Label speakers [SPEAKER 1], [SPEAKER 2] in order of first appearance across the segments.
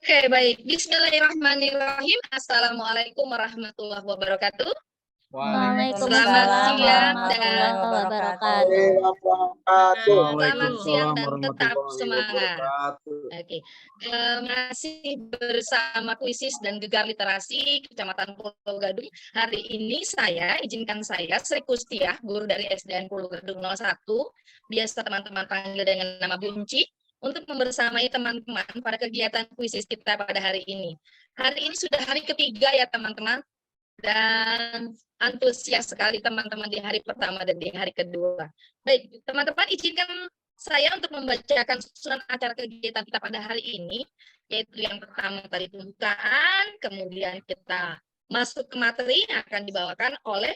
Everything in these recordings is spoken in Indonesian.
[SPEAKER 1] Oke, baik. Bismillahirrahmanirrahim. Assalamualaikum warahmatullahi wabarakatuh. Selamat
[SPEAKER 2] Waalaikumsalam
[SPEAKER 1] siang
[SPEAKER 2] warahmatullahi
[SPEAKER 1] dan
[SPEAKER 2] wabarakatuh.
[SPEAKER 1] selamat siang dan tetap semangat. Oke, masih bersama Kuisis dan Gegar Literasi Kecamatan Pulau Gadung. Hari ini izinkan saya Sri Kustiah, guru dari SDN Pulau Gadung 01, biasa teman-teman panggil dengan nama Bunci, untuk membersamai teman-teman pada kegiatan Kuisis kita pada hari ini. Hari ini sudah hari ketiga ya teman-teman, dan antusias sekali teman-teman di hari pertama dan di hari kedua. Baik, teman-teman izinkan saya untuk membacakan susunan acara kegiatan kita pada hari ini, yaitu yang pertama tadi pembukaan, kemudian kita masuk ke materi yang akan dibawakan oleh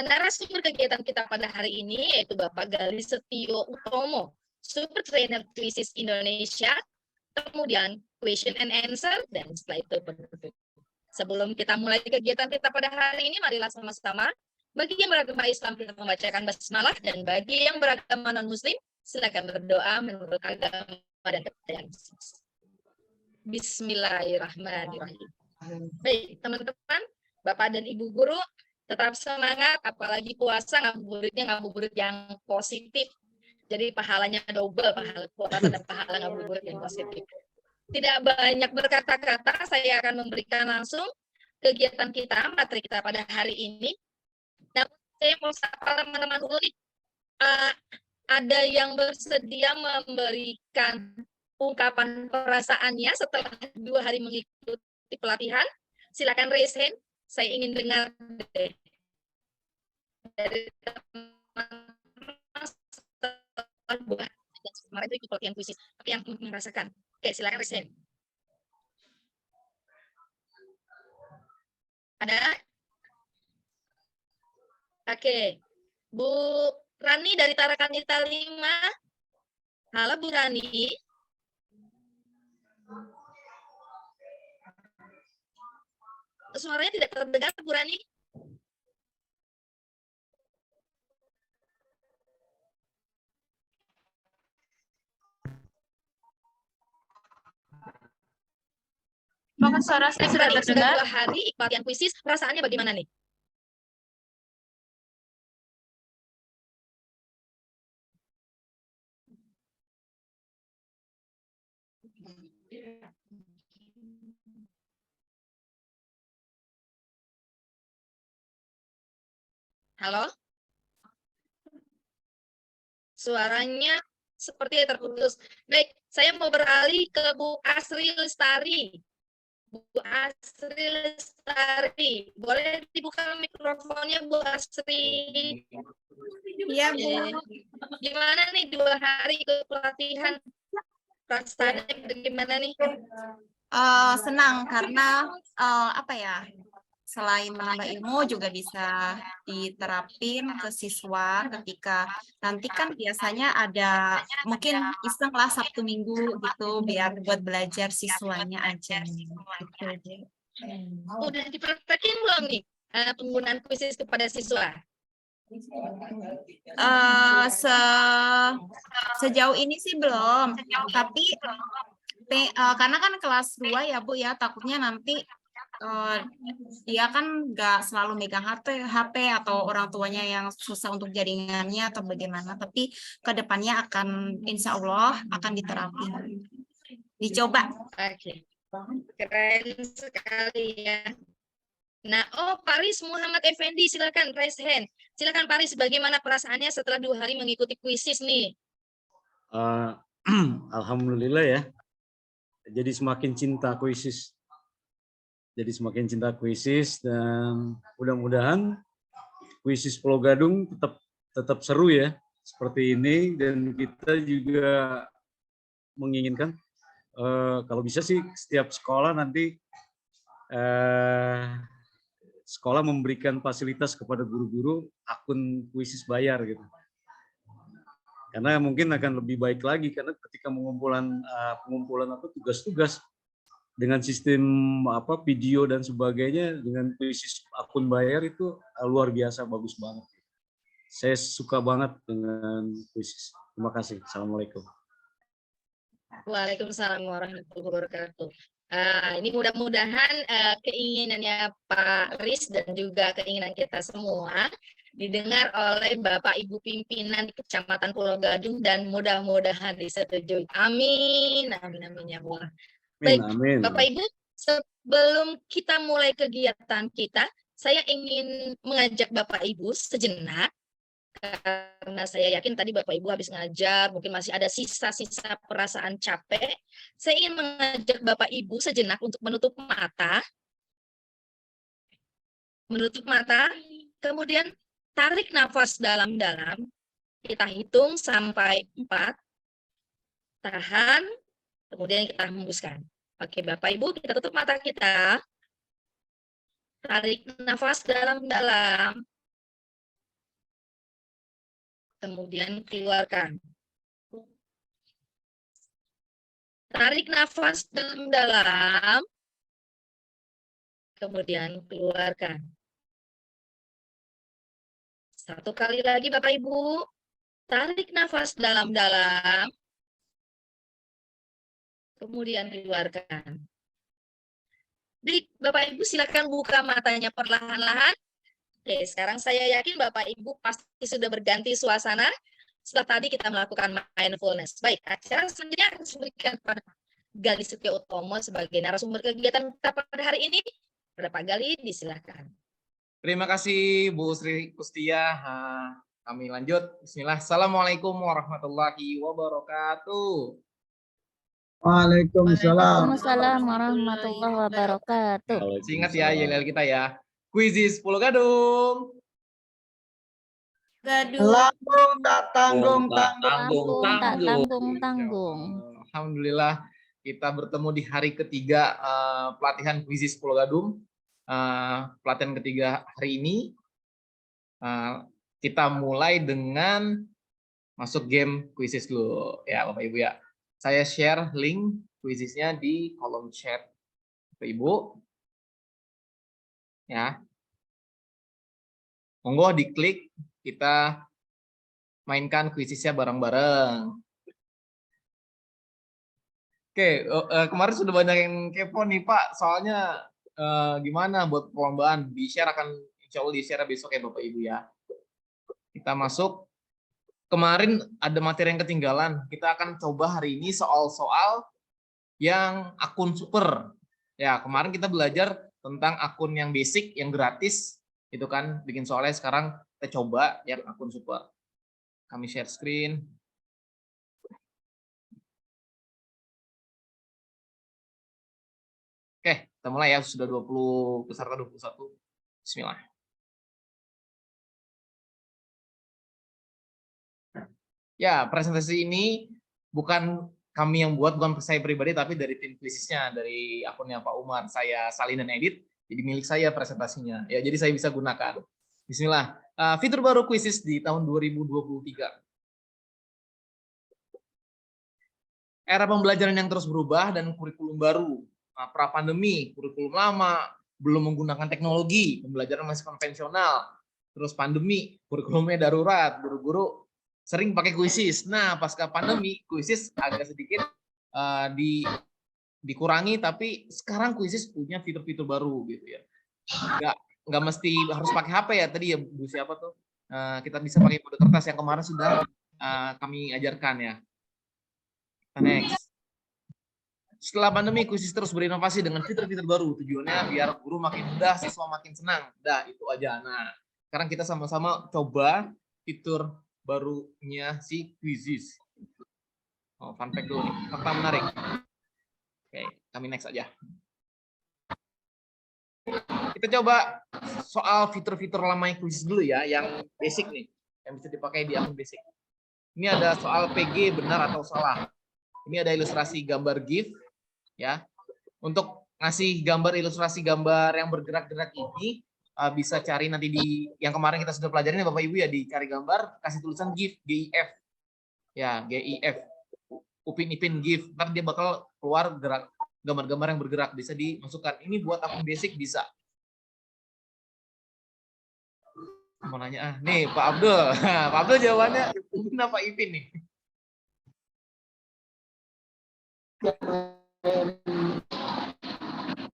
[SPEAKER 1] narasumber kegiatan kita pada hari ini, yaitu Bapak Gali Setio Utomo, Super Trainer Krisis Indonesia, kemudian question and answer, dan setelah itu penutup. Sebelum kita mulai kegiatan kita pada hari ini, marilah sama-sama bagi yang beragama Islam kita membacakan basmalah, dan bagi yang beragama non-muslim silakan berdoa menurut agama dan kepercayaan. Bismillahirrahmanirrahim. Baik, teman-teman, Bapak dan Ibu guru, tetap semangat, apalagi puasa ngabuburit yang positif. Jadi pahalanya double, pahala puasa dan pahala ngabuburit yang positif. Tidak banyak berkata-kata, saya akan memberikan langsung kegiatan kita, materi kita pada hari ini. Namun saya mau sapa teman-teman dulu, ada yang bersedia memberikan ungkapan perasaannya setelah 2 hari mengikuti pelatihan? Silakan raise hand. Saya ingin dengar dari teman-teman setelah kemarin itu ikut pelatihan puisi, tapi yang merasakan. Oke, silakan raise hand. Ada? Oke. Bu Rani dari Tarakan Nita 5. Halo Bu Rani. Suaranya tidak terdengar Bu Rani.
[SPEAKER 3] Apakah suara saya sudah terdengar?
[SPEAKER 1] Sudah 2 hari pelatihan kuisis, perasaannya bagaimana nih? Halo? Suaranya seperti terputus. Baik, saya mau beralih ke Bu Asri Lestari. Bu Asri Lestari, boleh dibuka mikrofonnya Bu Asri?
[SPEAKER 3] Iya, Bu.
[SPEAKER 1] Gimana nih 2 hari ikut pelatihan? Perasaannya bagaimana nih?
[SPEAKER 3] Senang karena apa ya? Selain menambah ilmu juga bisa diterapin ke siswa ketika nanti kan biasanya ada mungkin iseng lah Sabtu Minggu gitu biar buat belajar siswanya aja gitu.
[SPEAKER 1] Udah dipraktekin belum nih penggunaan kuisis kepada siswa?
[SPEAKER 3] Sejauh ini sih belum, tapi karena kan kelas 2 ya Bu ya, takutnya nanti dia kan nggak selalu megang HP atau orang tuanya yang susah untuk jaringannya atau bagaimana, tapi kedepannya akan insya Allah akan diterapin, dicoba.
[SPEAKER 1] Oke, keren sekali ya. Nah, Paris Muhammad Effendi, silakan raise hand. Silakan Paris, bagaimana perasaannya setelah 2 hari mengikuti kuisis nih?
[SPEAKER 4] Alhamdulillah ya. Jadi semakin cinta kuisis. Dan mudah-mudahan kuisis Pulau Gadung tetap seru ya seperti ini, dan kita juga menginginkan kalau bisa sih setiap sekolah nanti sekolah memberikan fasilitas kepada guru-guru akun kuisis bayar gitu. Karena mungkin akan lebih baik lagi, karena ketika pengumpulan tugas-tugas dengan sistem video dan sebagainya dengan kuisis akun bayar itu luar biasa bagus banget. Saya suka banget dengan kuisis. Terima kasih. Assalamualaikum.
[SPEAKER 1] Waalaikumsalam warahmatullahi wabarakatuh. Ini mudah-mudahan keinginannya Pak Riz dan juga keinginan kita semua didengar oleh Bapak Ibu pimpinan Kecamatan Pulau Gadung dan mudah-mudahan disetujui. Amin. Amin amin ya Allah. Baik,
[SPEAKER 4] Amin.
[SPEAKER 1] Bapak Ibu, sebelum kita mulai kegiatan kita, saya ingin mengajak Bapak Ibu sejenak karena saya yakin tadi Bapak Ibu habis ngajar, mungkin masih ada sisa-sisa perasaan capek. Saya ingin mengajak Bapak Ibu sejenak untuk menutup mata. Menutup mata, kemudian tarik nafas dalam-dalam. Kita hitung sampai 4. Tahan, kemudian kita hembuskan. Oke, Bapak Ibu, kita tutup mata kita. Tarik nafas dalam-dalam. Kemudian keluarkan. Tarik nafas dalam-dalam. Kemudian keluarkan. Satu kali lagi Bapak Ibu. Tarik nafas dalam-dalam. Kemudian keluarkan. Baik, Bapak Ibu silakan buka matanya perlahan-lahan. Oke, sekarang saya yakin Bapak Ibu pasti sudah berganti suasana setelah tadi kita melakukan mindfulness. Baik, acara selanjutnya akan diberikan kepada Gali Setio Utomo sebagai narasumber kegiatan kita pada hari ini. Pada Pak Gali, disilakan.
[SPEAKER 2] Terima kasih Bu Sri Kustia. Kami lanjut. Bismillah. Assalamualaikum warahmatullahi wabarakatuh.
[SPEAKER 5] Waalaikumsalam warahmatullahi wabarakatuh.
[SPEAKER 2] Ingat ya yel kita ya. Kuisis Pulau Gadung.
[SPEAKER 3] Gadung.
[SPEAKER 5] Tanggung.
[SPEAKER 2] Alhamdulillah kita bertemu di hari ketiga pelatihan Kuisis Pulau Gadung. Pelatihan ketiga hari ini kita mulai dengan masuk game Kuisis dulu ya Bapak Ibu ya. Saya share link Kuisisnya di kolom chat Bapak Ibu. Ya, monggo diklik, kita mainkan kuisisnya bareng-bareng. Oke, kemarin sudah banyak yang kepo nih Pak, soalnya gimana buat perlombaan? Di-share akan, insya Allah di-share besok ya Bapak Ibu ya. Kita masuk, kemarin ada materi yang ketinggalan, kita akan coba hari ini soal-soal yang akun super. Ya, kemarin kita belajar tentang akun yang basic, yang gratis, itu kan bikin soalnya. Sekarang kita coba yang akun super. Kami share screen. Oke, kita mulai ya, sudah 20 peserta 21. Bismillah. Ya, presentasi ini bukan kami yang buat, bukan saya pribadi, tapi dari tim kuisisnya, dari akunnya Pak Umar. Saya salin dan edit, jadi milik saya presentasinya. Ya, jadi saya bisa gunakan. Bismillah. Fitur baru kuisis di tahun 2023. Era pembelajaran yang terus berubah dan kurikulum baru. Pra pandemi, kurikulum lama, belum menggunakan teknologi, pembelajaran masih konvensional. Terus pandemi, kurikulumnya darurat, guru-guru sering pakai kuisis. Nah, pasca pandemi, kuisis agak sedikit dikurangi, tapi sekarang kuisis punya fitur-fitur baru gitu ya. Nggak mesti harus pakai HP ya, tadi ya Bu siapa tuh? Kita bisa pakai kode kertas yang kemarin sudah kami ajarkan ya. Next. Setelah pandemi, kuisis terus berinovasi dengan fitur-fitur baru. Tujuannya biar guru makin mudah, siswa makin senang. Dah, itu aja. Nah, sekarang kita sama-sama coba fitur barunya si kuisis. Oh, fun fact dulu nih, fakta menarik. Oke, kami next aja. Kita coba soal fitur-fitur lamanya kuisis dulu ya, yang basic nih, yang bisa dipakai di akun basic. Ini ada soal PG benar atau salah. Ini ada ilustrasi gambar GIF ya. Untuk ngasih gambar, ilustrasi gambar yang bergerak-gerak ini bisa cari nanti di yang kemarin kita sudah pelajarin ya Bapak Ibu ya, dicari gambar, kasih tulisan GIF, GIF. Ya, GIF. Upin Ipin GIF. Ntar dia bakal keluar gerak gambar-gambar yang bergerak, bisa dimasukkan. Ini buat akun basic bisa. Mau nanya nih Pak Abdul. Pak Abdul jawabannya Upin apa Ipin nih?
[SPEAKER 6] yang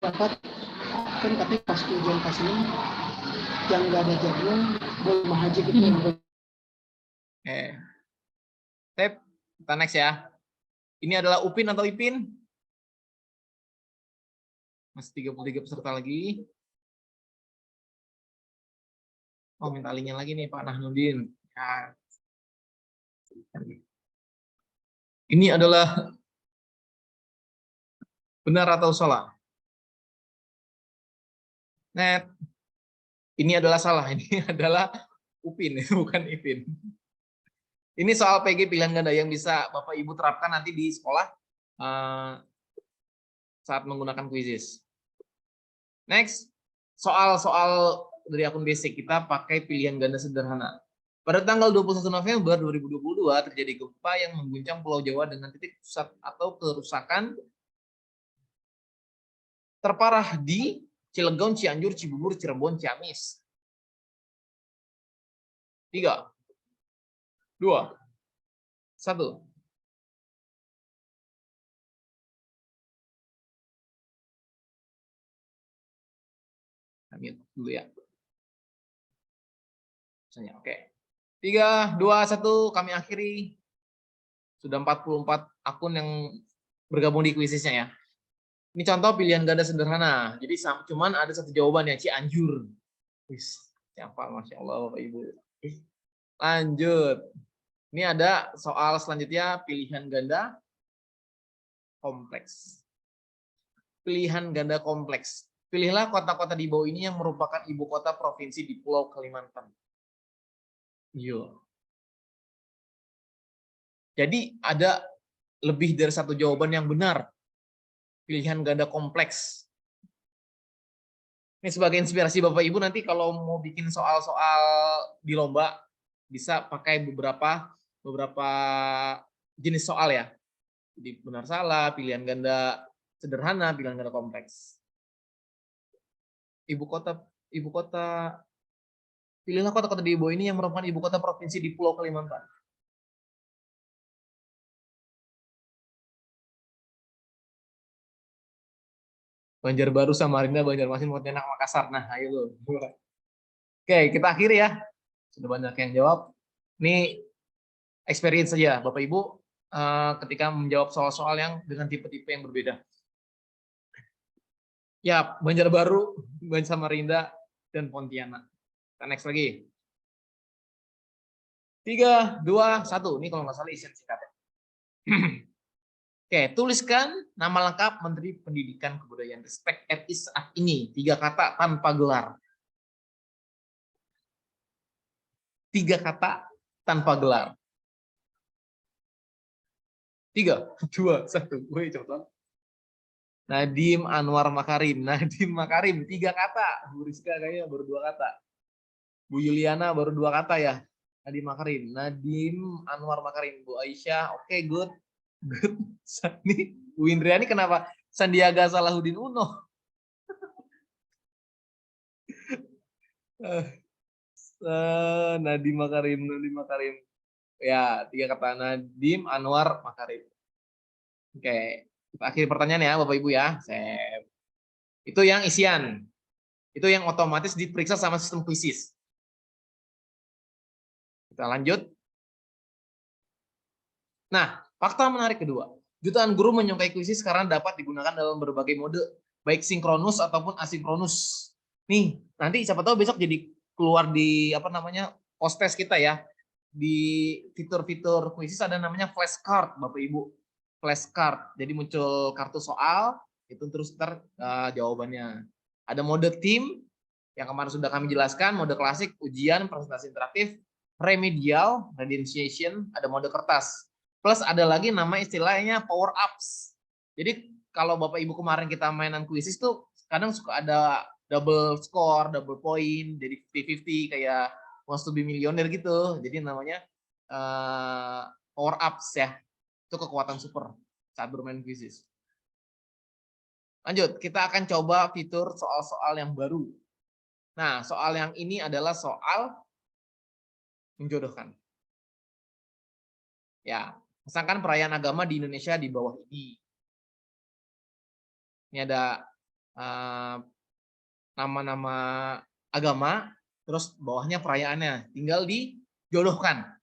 [SPEAKER 6] dapat kan tapi pas ujian pas ini yang nggak ada jadwal boleh haji gitu.
[SPEAKER 2] Sip, kita next ya. Ini adalah Upin atau Ipin? Masih 33 peserta lagi. Oh, minta linknya lagi nih Pak Nahnudin. Ya. Ini adalah benar atau salah? Net. Ini adalah salah. Ini adalah Upin, bukan Ipin. Ini soal PG pilihan ganda yang bisa Bapak Ibu terapkan nanti di sekolah saat menggunakan quizzes. Next, soal-soal dari akun basic kita pakai pilihan ganda sederhana. Pada tanggal 21 November 2022 terjadi gempa yang mengguncang Pulau Jawa dengan titik pusat atau kerusakan terparah di Cilegon, Cianjur, Cibubur, Cirebon, Ciamis. 3, 2, 1. Ambil dulu ya. Misalnya, oke. 3, 2, 1, kami akhiri. Sudah 44 akun yang bergabung di kuisisnya ya. Ini contoh pilihan ganda sederhana. Jadi cuman ada satu jawaban ya, Cianjur. Wis, siapa? Masya Allah Bapak Ibu. Lanjut. Ini ada soal selanjutnya pilihan ganda kompleks. Pilihan ganda kompleks. Pilihlah kota-kota di bawah ini yang merupakan ibu kota provinsi di Pulau Kalimantan. Yo. Jadi ada lebih dari satu jawaban yang benar. Pilihan ganda kompleks. Ini sebagai inspirasi Bapak Ibu nanti kalau mau bikin soal-soal di lomba bisa pakai beberapa jenis soal ya. Jadi benar salah, pilihan ganda sederhana, pilihan ganda kompleks. Ibu kota, pilihlah kota-kota di bawah ini yang merupakan ibu kota provinsi di Pulau Kalimantan. Banjarbaru, Samarinda, Banjarmasin, Pontianak, Makassar. Nah, ayo lo. Oke, kita akhiri ya. Sudah banyak yang jawab. Ini experience saja, Bapak Ibu, ketika menjawab soal-soal yang dengan tipe-tipe yang berbeda. Ya, Banjarbaru, Samarinda, dan Pontianak. Kita next lagi. 3, 2, 1. Ini kalau nggak salah isian singkatnya. Oke, tuliskan nama lengkap Menteri Pendidikan Kebudayaan Ristek RI saat ini. 3 kata tanpa gelar. 3 kata tanpa gelar. 3, 2, 1. Woi, cepetan. Nadiem Anwar Makarim. Nadiem Makarim, 3 kata. Bu Rizka kayaknya baru 2 kata. Bu Yuliana baru 2 kata ya. Nadiem Makarim. Nadiem Anwar Makarim. Bu Aisyah, oke, good. Good. Sani, Bu Indriani kenapa? Sandiaga Salahuddin Uno. Nadiem Makarim. Ya, 3 kata. Nadiem Anwar Makarim. Oke, kita akhiri pertanyaan ya Bapak Ibu ya. Itu yang isian. Itu yang otomatis diperiksa sama sistem kuisis. Kita lanjut. Nah, fakta menarik kedua. Jutaan guru menyukai kuisis karena dapat digunakan dalam berbagai mode, baik sinkronus ataupun asinkronus. Nih, nanti siapa tahu besok jadi keluar di post test kita ya. Di fitur-fitur kuisis ada namanya flashcard, Bapak Ibu. Flashcard. Jadi muncul kartu soal, itu terus jawabannya. Ada mode tim yang kemarin sudah kami jelaskan, mode klasik, ujian, presentasi interaktif, remedial, renunciation, ada mode kertas. Plus ada lagi nama istilahnya power ups. Jadi kalau Bapak Ibu kemarin kita mainan kuisis tuh kadang suka ada double score, double point, jadi 50-50 kayak Wants to be Millionaire gitu. Jadi namanya power ups ya. Itu kekuatan super saat bermain kuisis. Lanjut, kita akan coba fitur soal-soal yang baru. Nah, soal yang ini adalah soal menjodohkan. Ya, misalkan perayaan agama di Indonesia di bawah ini. Ini ada nama-nama agama, terus bawahnya perayaannya. Tinggal dijodohkan.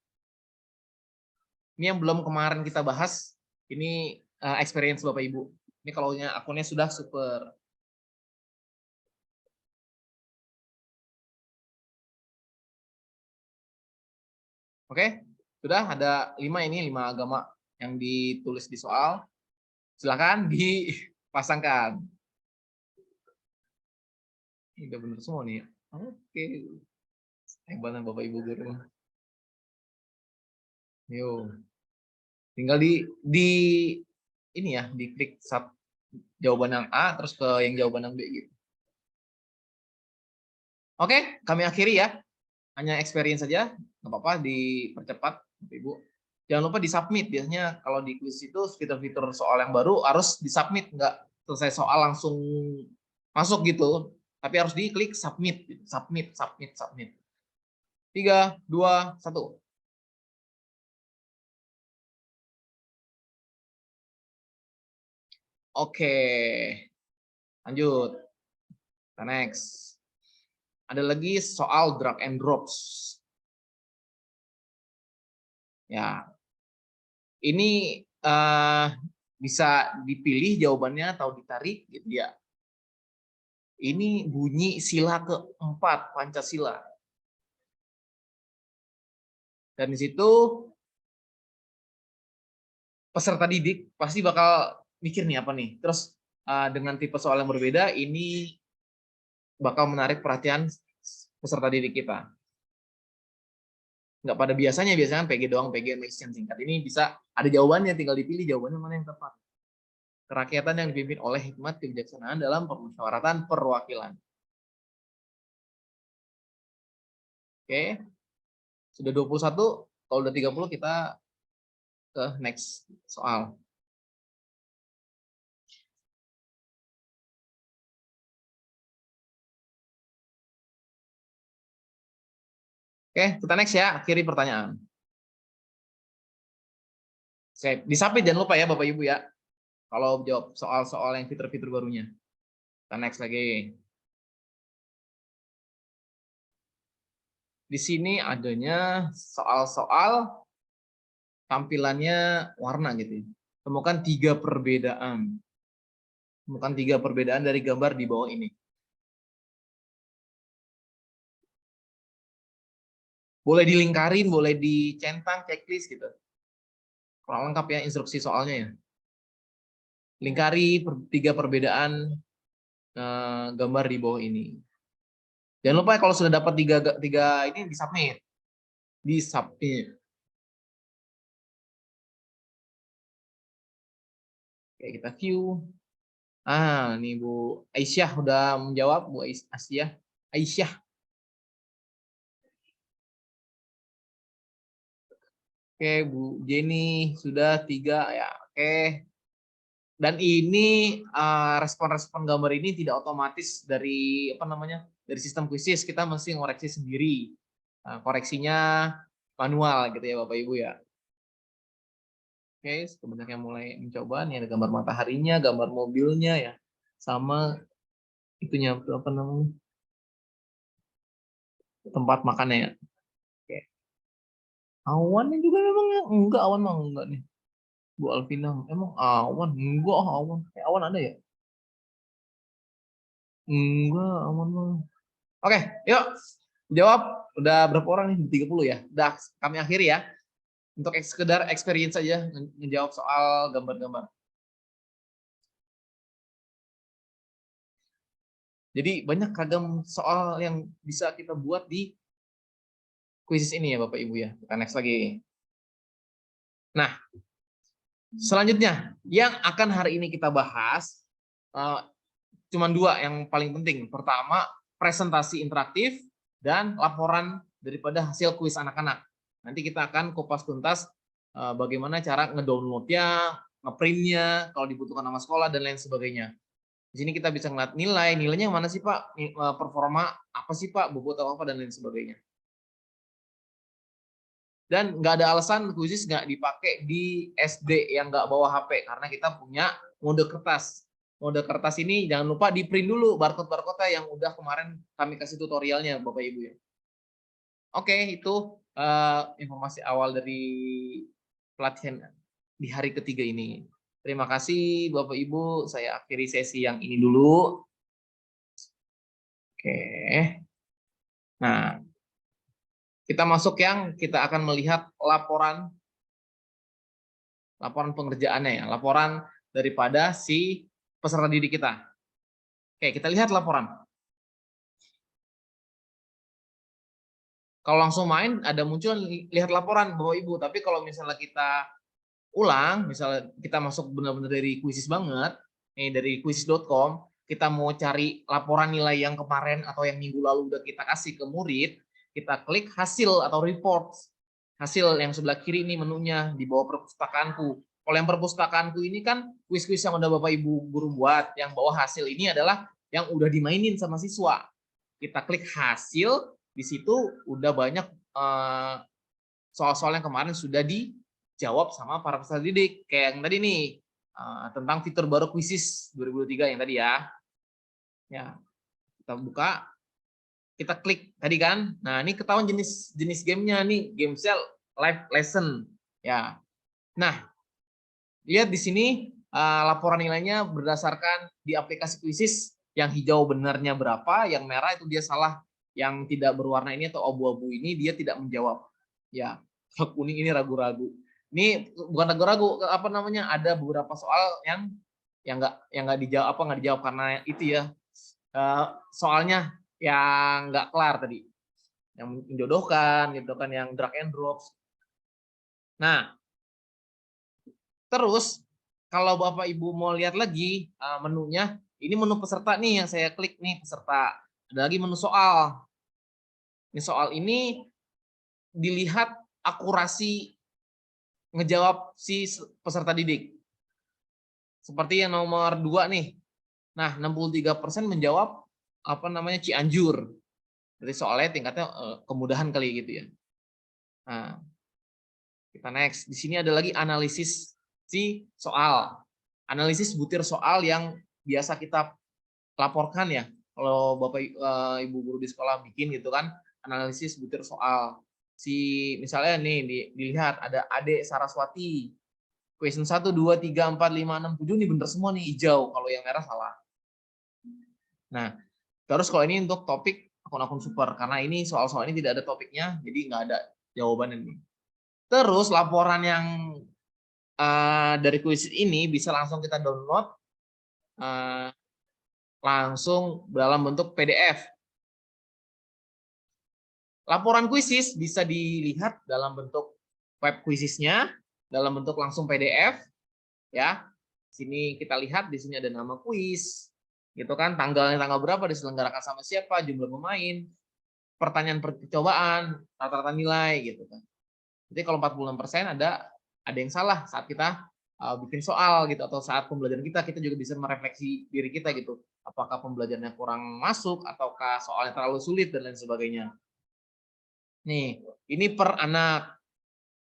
[SPEAKER 2] Ini yang belum kemarin kita bahas. Ini experience Bapak Ibu. Ini kalau akunnya sudah super. Oke, sudah ada 5 agama yang ditulis di soal. Silakan dipasangkan. Ini udah bener semua nih. Oke. Hebat Bapak Ibu guru. Yuk. Tinggal di ini ya, diklik jawaban yang A terus ke yang jawaban yang B gitu. Oke, kami akhiri ya. Hanya experience saja, nggak apa-apa, dipercepat, Bapak Ibu. Jangan lupa di-submit. Biasanya kalau di quiz itu fitur-fitur soal yang baru harus di-submit, nggak selesai soal langsung masuk gitu. Tapi harus diklik submit, submit. 3, 2, 1. Oke, lanjut. Kita next. Ada lagi soal drag and drops. Ya, ini bisa dipilih jawabannya atau ditarik gitu ya. Ini bunyi sila keempat Pancasila. Dan di situ peserta didik pasti bakal mikir nih apa nih. Terus dengan tipe soal yang berbeda ini bakal menarik perhatian peserta didik kita. Nggak pada biasanya kan PG doang, PG yang singkat. Ini bisa ada jawabannya, tinggal dipilih jawabannya mana yang tepat. Kerakyatan yang dipimpin oleh hikmat kebijaksanaan dalam permusyawaratan perwakilan. Oke. Sudah 21, kalau udah 30 kita ke next soal. Oke, kita next ya, akhiri pertanyaan. Oke, disubmit jangan lupa ya Bapak Ibu ya. Kalau jawab soal-soal yang fitur-fitur barunya. Kita next lagi. Di sini adanya soal-soal tampilannya warna gitu. Temukan 3 perbedaan. Temukan 3 perbedaan dari gambar di bawah ini. Boleh dilingkarin, boleh dicentang, checklist gitu. Kurang lengkap ya instruksi soalnya ya. Lingkari 3 perbedaan gambar di bawah ini. Jangan lupa kalau sudah dapat 3 ini disubmit. Disubmit. Oke, kita view. Nih Bu Aisyah udah menjawab, Bu Aisyah. Oke, Bu Jenny sudah 3 ya. Oke. Dan ini respon-respon gambar ini tidak otomatis dari dari sistem quizzes, kita mesti ngoreksi sendiri. Koreksinya manual gitu ya Bapak Ibu ya. Oke, sebenarnya mulai mencoba nih ada gambar mataharinya, gambar mobilnya ya. Sama itunya tempat makannya ya. Oke. Awannya juga memang ya? Enggak, awan mah enggak nih. Bu Alvina, emang awan? Enggak, awan. Awan ada ya? Enggak, awan mah. Oke, yuk. Jawab. Udah berapa orang nih? 30 ya. Udah kami akhiri ya. Untuk sekedar experience saja menjawab soal gambar-gambar. Jadi banyak ragam soal yang bisa kita buat di quiz ini ya Bapak Ibu ya. Kita next lagi. Nah, selanjutnya yang akan hari ini kita bahas cuma 2 yang paling penting. Pertama, presentasi interaktif dan laporan daripada hasil kuis anak-anak. Nanti kita akan kupas tuntas bagaimana cara ngedownloadnya, ngeprintnya, kalau dibutuhkan nama sekolah dan lain sebagainya. Di sini kita bisa ngeliat nilainya mana sih Pak, performa apa sih Pak, bobot apa dan lain sebagainya. Dan nggak ada alasan khusus nggak dipakai di SD yang nggak bawa HP karena kita punya mode kertas. mode kertas ini jangan lupa di print dulu barcode-barcode yang udah kemarin kami kasih tutorialnya Bapak Ibu ya. Oke, itu informasi awal dari pelatihan di hari ketiga ini. Terima kasih Bapak Ibu, saya akhiri sesi yang ini dulu. Oke. Nah, kita masuk yang kita akan melihat laporan pengerjaannya ya, laporan daripada si peserta didik kita. Oke, kita lihat laporan. Kalau langsung main ada muncul lihat laporan Bapak Ibu, tapi kalau misalnya kita ulang, misalnya kita masuk benar-benar dari Quizzes banget, nih dari quizzes.com, kita mau cari laporan nilai yang kemarin atau yang minggu lalu udah kita kasih ke murid, kita klik hasil atau reports. Hasil yang sebelah kiri ini menunya di bawah perpustakaanku. Kalau yang perpustakaanku ini kan kuis-kuis yang udah Bapak Ibu guru buat, yang bawah hasil ini adalah yang udah dimainin sama siswa. Kita klik hasil, di situ udah banyak soal-soal yang kemarin sudah dijawab sama para peserta didik. Kayak yang tadi nih, tentang fitur baru Quizzes 2023 yang tadi ya. Ya, kita buka, kita klik tadi kan. Nah, ini ketahuan jenis gamenya nih, game cell live lesson ya. Nah, lihat di sini laporan nilainya berdasarkan di aplikasi Quizzes, yang hijau benarnya berapa, yang merah itu dia salah, yang tidak berwarna ini atau abu-abu ini dia tidak menjawab. Ya, kuning ini ragu-ragu. Ini bukan ragu-ragu, apa namanya? Ada beberapa soal yang nggak dijawab karena itu ya. Soalnya yang nggak kelar tadi, yang menjodohkan gitu kan, yang drag and drops. Nah, terus kalau Bapak Ibu mau lihat lagi menunya, ini menu peserta nih yang saya klik nih, peserta. Ada lagi menu soal. Ini soal ini dilihat akurasi ngejawab si peserta didik. Seperti yang nomor 2 nih. Nah, 63% menjawab apa namanya Cianjur. Berarti soalnya tingkatnya kemudahan kali gitu ya. Nah, kita next. Di sini ada lagi analisis si soal. Analisis butir soal yang biasa kita laporkan ya. Kalau Bapak Ibu guru di sekolah bikin gitu kan, analisis butir soal. Si misalnya nih dilihat ada Ade Saraswati. Question 1, 2, 3, 4, 5, 6, 7 ini bener semua nih hijau. Kalau yang merah salah. Nah, terus kalau ini untuk topik akun-akun super. Karena ini soal-soal ini tidak ada topiknya, jadi nggak ada jawabannya nih. Terus laporan yang dari kuis ini bisa langsung kita download langsung dalam bentuk PDF. Laporan kuisis bisa dilihat dalam bentuk web kuisisnya, dalam bentuk langsung PDF, ya. Sini kita lihat di sini ada nama kuis, gitu kan, tanggalnya tanggal berapa, diselenggarakan sama siapa, jumlah pemain, pertanyaan percobaan, rata-rata nilai, gitu kan. Jadi kalau 46% ada yang salah saat kita bikin soal gitu, atau saat pembelajaran kita juga bisa merefleksi diri kita gitu. Apakah pembelajarannya kurang masuk, ataukah soalnya terlalu sulit dan lain sebagainya. Nih, ini per anak.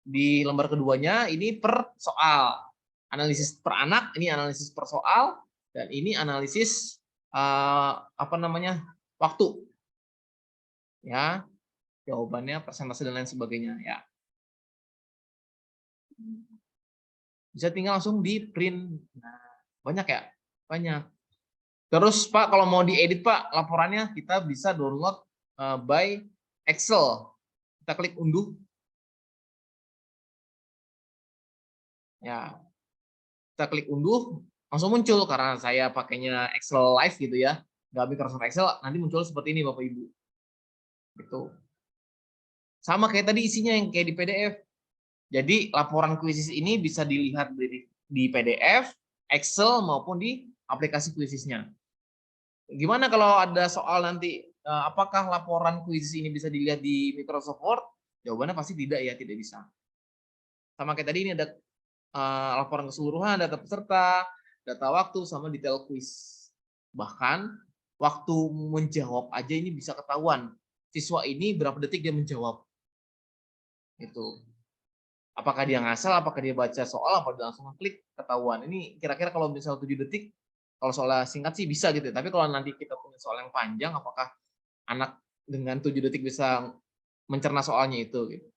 [SPEAKER 2] Di lembar keduanya ini per soal. Analisis per anak, ini analisis per soal, dan ini analisis waktu. Ya. Jawabannya, persentase dan lain sebagainya ya. Bisa tinggal langsung di print. Nah, banyak ya? Banyak. Terus Pak, kalau mau diedit Pak, laporannya kita bisa download by Excel. Kita klik unduh. Ya, kita klik unduh, langsung muncul karena saya pakainya Excel Live gitu ya, nggak Microsoft Excel, nanti muncul seperti ini Bapak Ibu. Gitu. Sama kayak tadi isinya yang kayak di PDF. Jadi laporan kuisis ini bisa dilihat di PDF, Excel maupun di aplikasi kuisisnya. Gimana kalau ada soal nanti, apakah laporan kuisis ini bisa dilihat di Microsoft Word? Jawabannya pasti tidak ya, tidak bisa. Sama kayak tadi ini ada laporan keseluruhan, data peserta, data waktu, sama detail kuis. Bahkan waktu menjawab aja ini bisa ketahuan. Siswa ini berapa detik dia menjawab. Itu. Apakah dia ngasal, apakah dia baca soal, apa dia langsung klik, ketahuan. Ini kira-kira kalau misal 7 detik, Kalau soal singkat sih bisa gitu. Tapi kalau nanti kita punya soal yang panjang, apakah anak dengan 7 detik bisa mencerna soalnya itu gitu.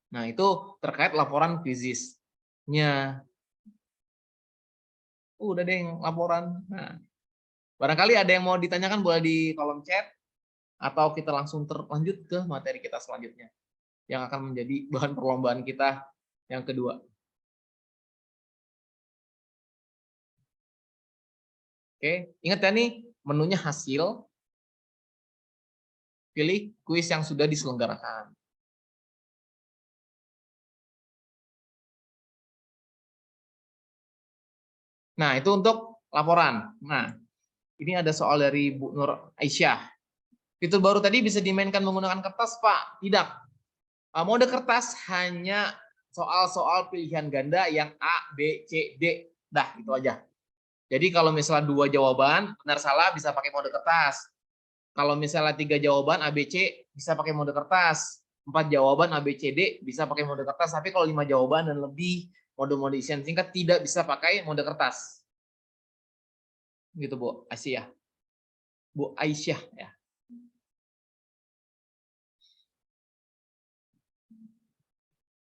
[SPEAKER 2] Nah, itu terkait laporan quizisnya. Udah deh yang laporan. Nah, barangkali ada yang mau ditanyakan boleh di kolom chat atau kita langsung terlanjut ke materi kita selanjutnya yang akan menjadi bahan perlombaan kita yang kedua. Oke, ingat ya nih menunya hasil, pilih kuis yang sudah diselenggarakan. Nah, itu untuk laporan. Nah, ini ada soal dari Bu Nur Aisyah. Fitur baru tadi bisa dimainkan menggunakan kertas, Pak? Tidak. Mode kertas hanya soal-soal pilihan ganda yang A, B, C, D. Dah, itu aja. Jadi kalau misalnya 2 jawaban, benar salah bisa pakai mode kertas. Kalau misalnya 3 jawaban A, B, C bisa pakai mode kertas. 4 jawaban A, B, C, D bisa pakai mode kertas. Tapi kalau 5 jawaban dan lebih, mode-mode isian singkat tidak bisa pakai mode kertas. Gitu Bu Aisyah. Bu Aisyah ya.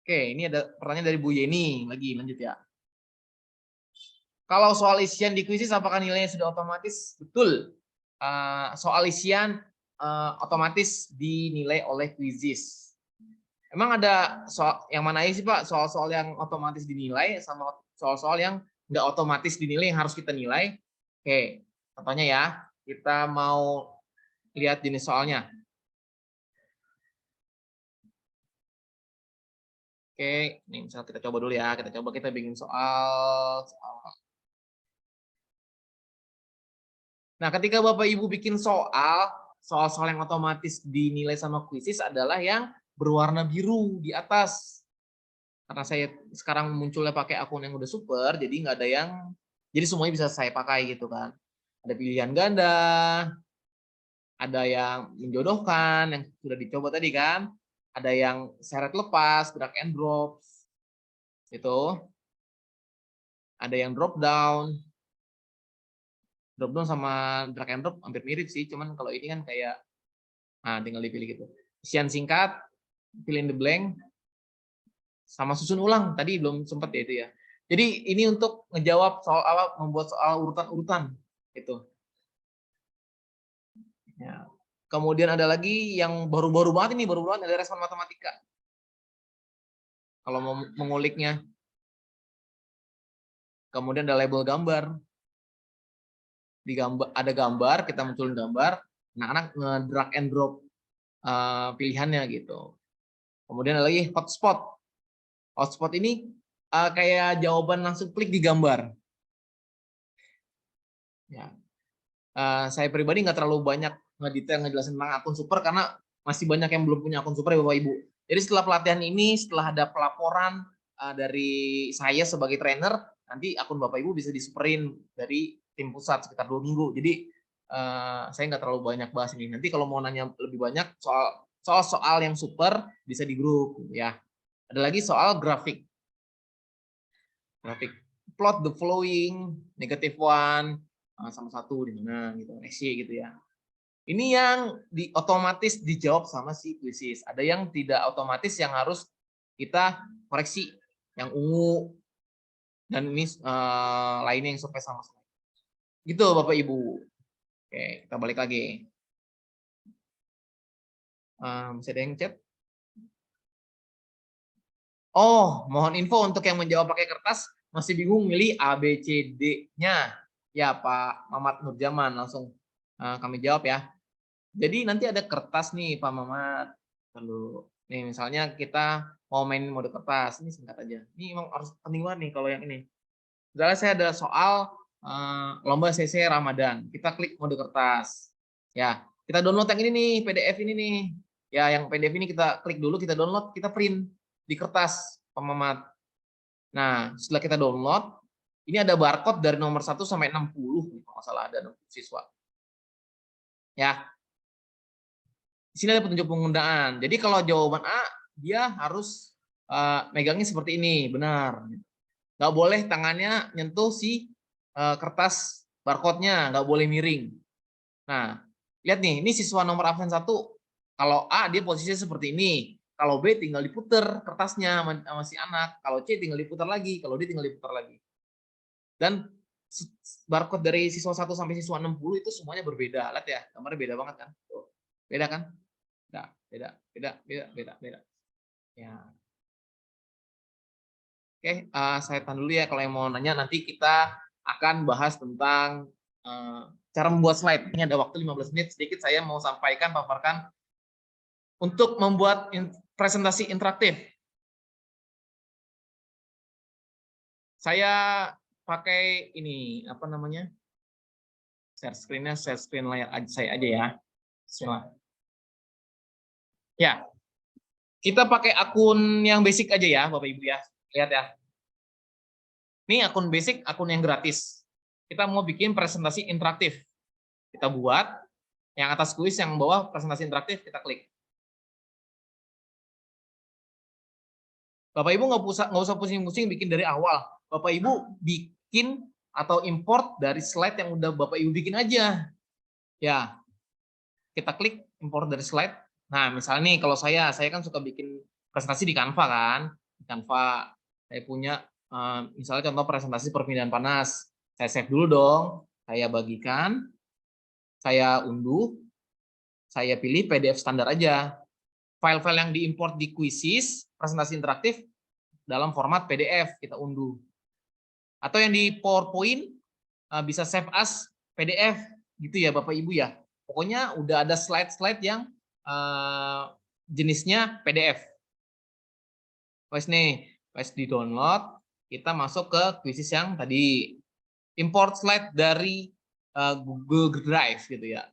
[SPEAKER 2] Oke, ini ada pertanyaan dari Bu Yeni lagi, lanjut ya. Kalau soal isian di kuisis apakah nilainya sudah otomatis? Betul. Soal isian otomatis dinilai oleh kuisis. Emang ada soal yang mana aja sih Pak? Soal-soal yang otomatis dinilai sama soal-soal yang nggak otomatis dinilai yang harus kita nilai. Oke, contohnya ya, kita mau lihat jenis soalnya. Oke, ini misalnya kita coba dulu ya. Kita bikin soal. Nah, ketika Bapak Ibu bikin soal-soal yang otomatis dinilai sama kuisis adalah yang berwarna biru di atas. Karena saya sekarang munculnya pakai akun yang udah super, jadi nggak ada yang, jadi semuanya bisa saya pakai gitu kan. Ada pilihan ganda, ada yang menjodohkan, yang sudah dicoba tadi kan. Ada yang seret lepas, drag and drop, itu. Ada yang drop down. Drop down sama drag and drop hampir mirip sih, cuman kalau ini kan kayak, nah tinggal dipilih gitu. Isian singkat, fill in the blank, sama susun ulang. Tadi belum sempat ya itu ya. Jadi ini untuk ngejawab soal apa, membuat soal urutan-urutan itu. Ya. Kemudian ada lagi yang baru-baru banget ini, baru-baru banget ada respon matematika. Kalau mau menguliknya. Kemudian ada label gambar. Di gambar ada gambar, kita munculin gambar, anak-anak nge-drag and drop pilihannya gitu. Kemudian ada lagi hotspot. Hotspot ini kayak jawaban langsung klik di gambar. Ya. Saya pribadi nggak terlalu banyak ngedetail ngejelasin tentang akun super karena masih banyak yang belum punya akun super ya Bapak Ibu. Jadi setelah pelatihan ini, setelah ada pelaporan dari saya sebagai trainer, nanti akun Bapak Ibu bisa disuperin dari tim pusat sekitar 2 minggu. Jadi saya nggak terlalu banyak bahas ini. Nanti kalau mau nanya lebih banyak soal yang super bisa di grup ya. Ada lagi soal grafik. Grafik plot the following, -1 sama 1 di mana gitu, SY gitu ya. Ini yang otomatis dijawab sama si kuisis. Ada yang tidak otomatis yang harus kita koreksi, yang ungu dan ini lainnya yang survei sama. Gitu Bapak Ibu. Oke, kita balik lagi. Masih ada yang chat? Oh, mohon info untuk yang menjawab pakai kertas masih bingung milih A, B, C, D-nya. Ya Pak Mamat Nurjaman, langsung kami jawab ya. Jadi nanti ada kertas nih Pak Mamat. Lalu nih misalnya kita mau main mode kertas, ini singkat aja. Ini memang harus penting banget nih kalau yang ini. Misalnya saya ada soal lomba CC Ramadan. Kita klik mode kertas. Ya, kita download yang ini nih, PDF ini nih. Ya, yang PDF ini kita klik dulu, kita download, kita print di kertas Pak Mamat. Nah, setelah kita download, ini ada barcode dari nomor 1 sampai 60, kalau nggak salah ada siswa. Ya. Di sini ada petunjuk penggunaan. Jadi kalau jawaban A, dia harus megangnya seperti ini, benar. Nggak boleh tangannya nyentuh si kertas barcode-nya, nggak boleh miring. Nah, lihat nih, ini siswa nomor absen 1. Kalau A dia posisinya seperti ini. Kalau B tinggal diputer kertasnya sama si anak. Kalau C tinggal diputar lagi. Kalau D tinggal diputar lagi. Dan barcode dari siswa 1 sampai siswa 60 itu semuanya berbeda. Lihat ya, gambarnya beda banget kan? Tuh. Beda kan? Beda. Ya. Oke, saya tahan dulu ya. Kalau yang mau nanya nanti kita akan bahas tentang cara membuat slide. Ini ada waktu 15 menit. Sedikit saya mau sampaikan, paparkan untuk membuat presentasi interaktif. Saya pakai ini, apa namanya? Share screen-nya, share screen layar saya aja ya. Bismillah. Ya. Kita pakai akun yang basic aja ya, Bapak Ibu ya. Lihat ya. Ini akun basic, akun yang gratis. Kita mau bikin presentasi interaktif. Kita buat, yang atas kuis, yang bawah presentasi interaktif, kita klik. Bapak Ibu nggak usah pusing-pusing bikin dari awal. Bapak Ibu bikin atau import dari slide yang udah Bapak Ibu bikin aja. Ya, kita klik import dari slide. Nah, misalnya nih kalau saya kan suka bikin presentasi di Canva kan. Di Canva saya punya misalnya contoh presentasi perpindahan panas. Saya save dulu dong. Saya bagikan. Saya unduh. Saya pilih PDF standar aja. File-file yang diimport di Quizzes, presentasi interaktif dalam format PDF, kita unduh. Atau yang di PowerPoint, bisa save as PDF, gitu ya Bapak Ibu ya. Pokoknya udah ada slide-slide yang jenisnya PDF. Pas nih, pas di download, kita masuk ke Quizzes yang tadi. Import slide dari Google Drive gitu ya.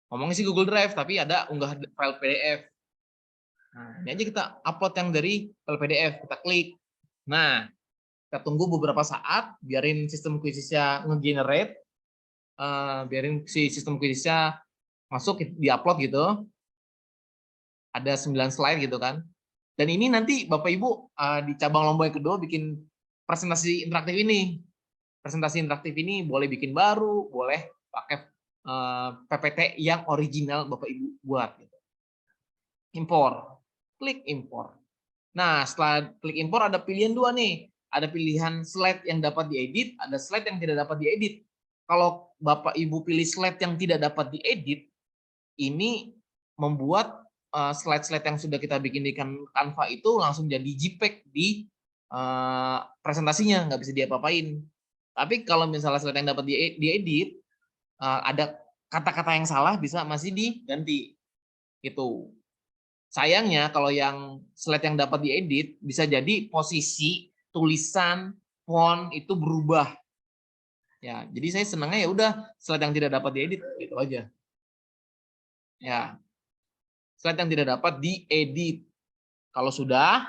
[SPEAKER 2] Ngomongnya sih Google Drive, tapi ada unggah file PDF. Nah, ini aja kita upload yang dari file PDF, kita klik. Nah, kita tunggu beberapa saat, biarin sistem Quizzes-nya nge-generate, biarin si sistem Quizzes-nya masuk, di-upload gitu. Ada 9 slide gitu kan. Dan ini nanti Bapak Ibu di cabang lomba yang kedua bikin presentasi interaktif ini. Presentasi interaktif ini boleh bikin baru, boleh pakai PPT yang original Bapak Ibu buat. Gitu. Import. Klik import. Nah, setelah klik import ada pilihan dua nih. Ada pilihan slide yang dapat diedit, ada slide yang tidak dapat diedit. Kalau Bapak Ibu pilih slide yang tidak dapat diedit, ini membuat slide-slide yang sudah kita bikin di Canva itu langsung jadi JPEG di presentasinya, nggak bisa diapa-apain. Tapi kalau misalnya slide yang dapat diedit, ada kata-kata yang salah bisa masih diganti. Gitu. Sayangnya kalau yang slide yang dapat diedit bisa jadi posisi tulisan font itu berubah. Ya, jadi saya senangnya ya udah slide yang tidak dapat diedit gitu aja. Ya. Slide yang tidak dapat diedit. Kalau sudah,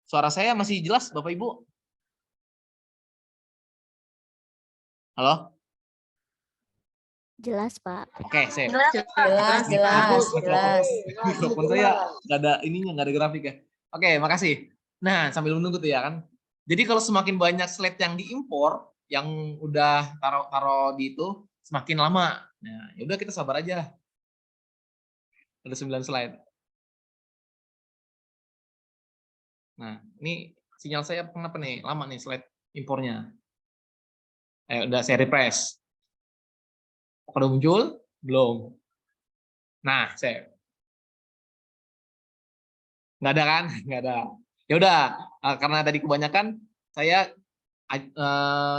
[SPEAKER 2] suara saya masih jelas Bapak Ibu? Halo?
[SPEAKER 5] Jelas, Pak.
[SPEAKER 2] Oke, saya.
[SPEAKER 3] Jelas.
[SPEAKER 2] Mikrofon saya nggak ada ininya, nggak ada grafik ya. Oke, makasih. Nah, sambil menunggu tuh ya kan. Jadi kalau semakin banyak slide yang diimpor, yang udah taruh di itu, semakin lama. Nah, ya udah kita sabar aja. Ada 9 slide. Nah, ini sinyal saya kenapa nih? Lama nih slide impornya. Udah saya refresh. Udah muncul? Belum. Nah, saya nggak ada kan? Nggak ada. Ya udah, karena tadi kebanyakan saya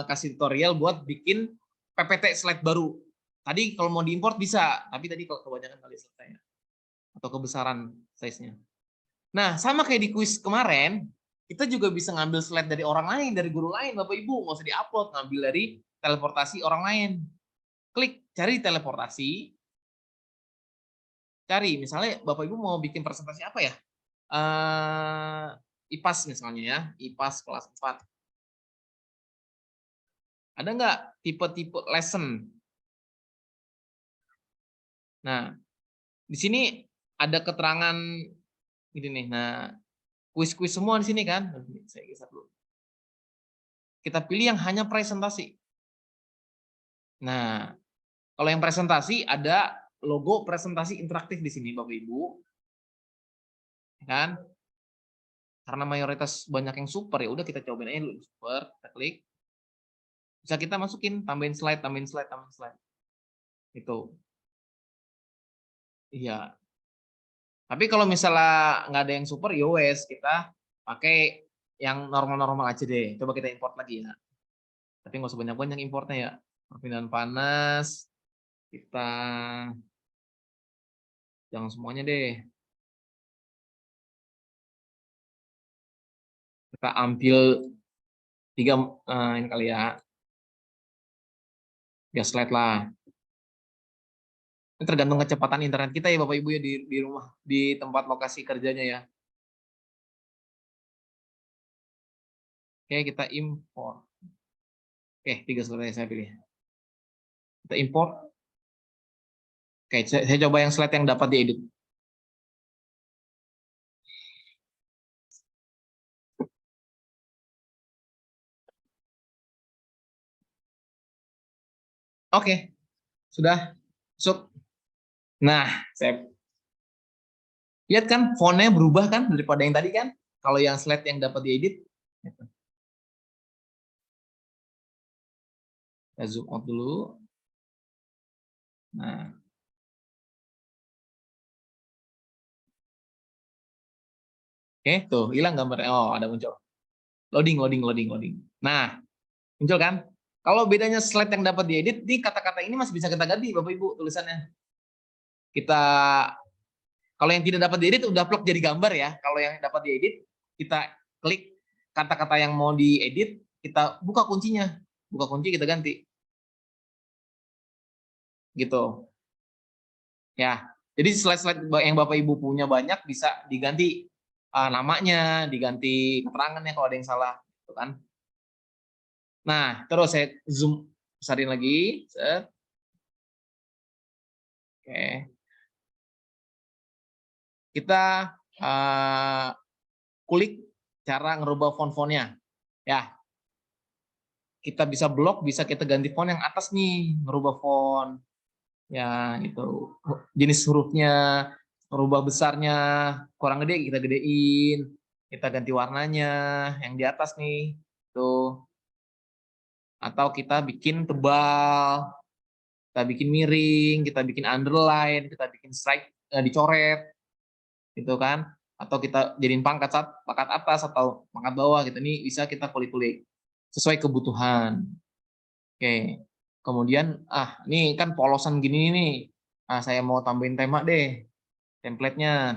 [SPEAKER 2] kasih tutorial buat bikin PPT slide baru. Tadi kalau mau diimport bisa, tapi tadi kalau kebanyakan kali slide-nya atau kebesaran size-nya. Nah, sama kayak di kuis kemarin, kita juga bisa ngambil slide dari orang lain, dari guru lain, Bapak Ibu, nggak usah diupload, ngambil dari teleportasi orang lain. Klik cari teleportasi. Cari, misalnya Bapak Ibu mau bikin presentasi apa ya? IPAS misalnya ya, IPAS kelas 4. Ada nggak tipe-tipe lesson? Nah, di sini ada keterangan gini nih. Nah, kuis-kuis semua di sini kan. Saya geser dulu. kita pilih yang hanya presentasi. Nah, kalau yang presentasi ada logo presentasi interaktif di sini Bapak Ibu. Kan? Karena mayoritas banyak yang super ya udah kita cobain aja dulu super, kita klik. Bisa kita masukin tambahin slide. Itu. Iya. Tapi kalau misalnya nggak ada yang super, ya wes kita pakai yang normal-normal aja deh. Coba kita import lagi ya. Tapi nggak usah banyak-banyak importnya ya. Perpindahan panas. Kita jangan semuanya deh. Kita ambil 3 ini kali ya. 3 slide lah. Ini tergantung kecepatan internet kita ya Bapak Ibu ya di rumah, di tempat lokasi kerjanya ya. Oke, kita import. Oke, 3 slide saya pilih. Kita import. Oke, saya coba yang slide yang dapat diedit. Oke, sudah masuk. Nah, saya lihat kan fontnya berubah kan daripada yang tadi kan? Kalau yang slide yang dapat diedit. Kita zoom out dulu. Nah. Oke, tuh hilang gambarnya. Oh, ada muncul. Loading. Nah, muncul kan? Kalau bedanya slide yang dapat diedit, nih kata-kata ini masih bisa kita ganti Bapak Ibu tulisannya. Kalau yang tidak dapat diedit udah plug jadi gambar ya. Kalau yang dapat diedit, kita klik kata-kata yang mau diedit, kita buka kuncinya. Buka kunci kita ganti. Gitu. Ya. Jadi slide-slide yang Bapak Ibu punya banyak bisa diganti namanya, diganti keterangannya kalau ada yang salah, gitu kan. Nah, terus saya zoom besarin lagi. Set. Oke. Kita kulik cara ngerubah font-fontnya. Ya. Kita bisa blok, bisa kita ganti font yang atas nih, ngerubah font. Ya, itu. Jenis hurufnya, ngerubah besarnya, kurang gede kita gedein. Kita ganti warnanya yang di atas nih. Tuh. Atau kita bikin tebal. Kita bikin miring, kita bikin underline, kita bikin strike, dicoret. Gitu kan? Atau kita jadiin pangkat atas atau pangkat bawah gitu. Ini bisa kita kulik-kulik sesuai kebutuhan. Oke. Kemudian ini kan polosan gini nih. Saya mau tambahin tema deh. Template-nya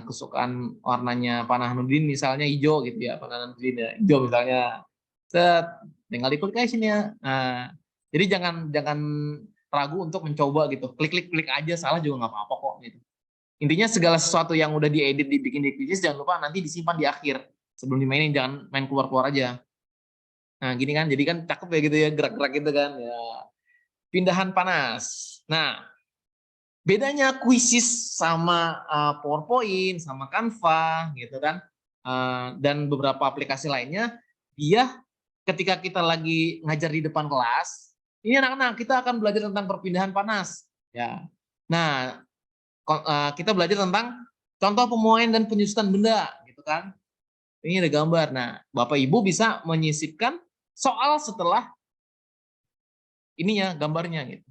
[SPEAKER 2] kesukaan warnanya Pak Nahnudin misalnya hijau gitu ya. Pak Nahnudin ya, hijau misalnya. Set, tinggal diklik aja sini ya. Nah, jadi jangan ragu untuk mencoba gitu. Klik aja, salah juga nggak apa-apa kok gitu. Intinya segala sesuatu yang udah diedit, dibikin di Quizzes, jangan lupa nanti disimpan di akhir. Sebelum dimainin, jangan main keluar-keluar aja. Nah, gini kan, jadi kan cakep ya gitu ya, gerak-gerak gitu kan. Ya. Pindahan panas. Nah, bedanya Quizzes sama PowerPoint, sama Canva gitu kan, dan beberapa aplikasi lainnya, dia ketika kita lagi ngajar di depan kelas, ini anak-anak kita akan belajar tentang perpindahan panas. Ya. Nah, kita belajar tentang contoh pemuaian dan penyusutan benda, gitu kan. Ini ada gambar. Nah, Bapak Ibu bisa menyisipkan soal setelah ininya, gambarnya gitu.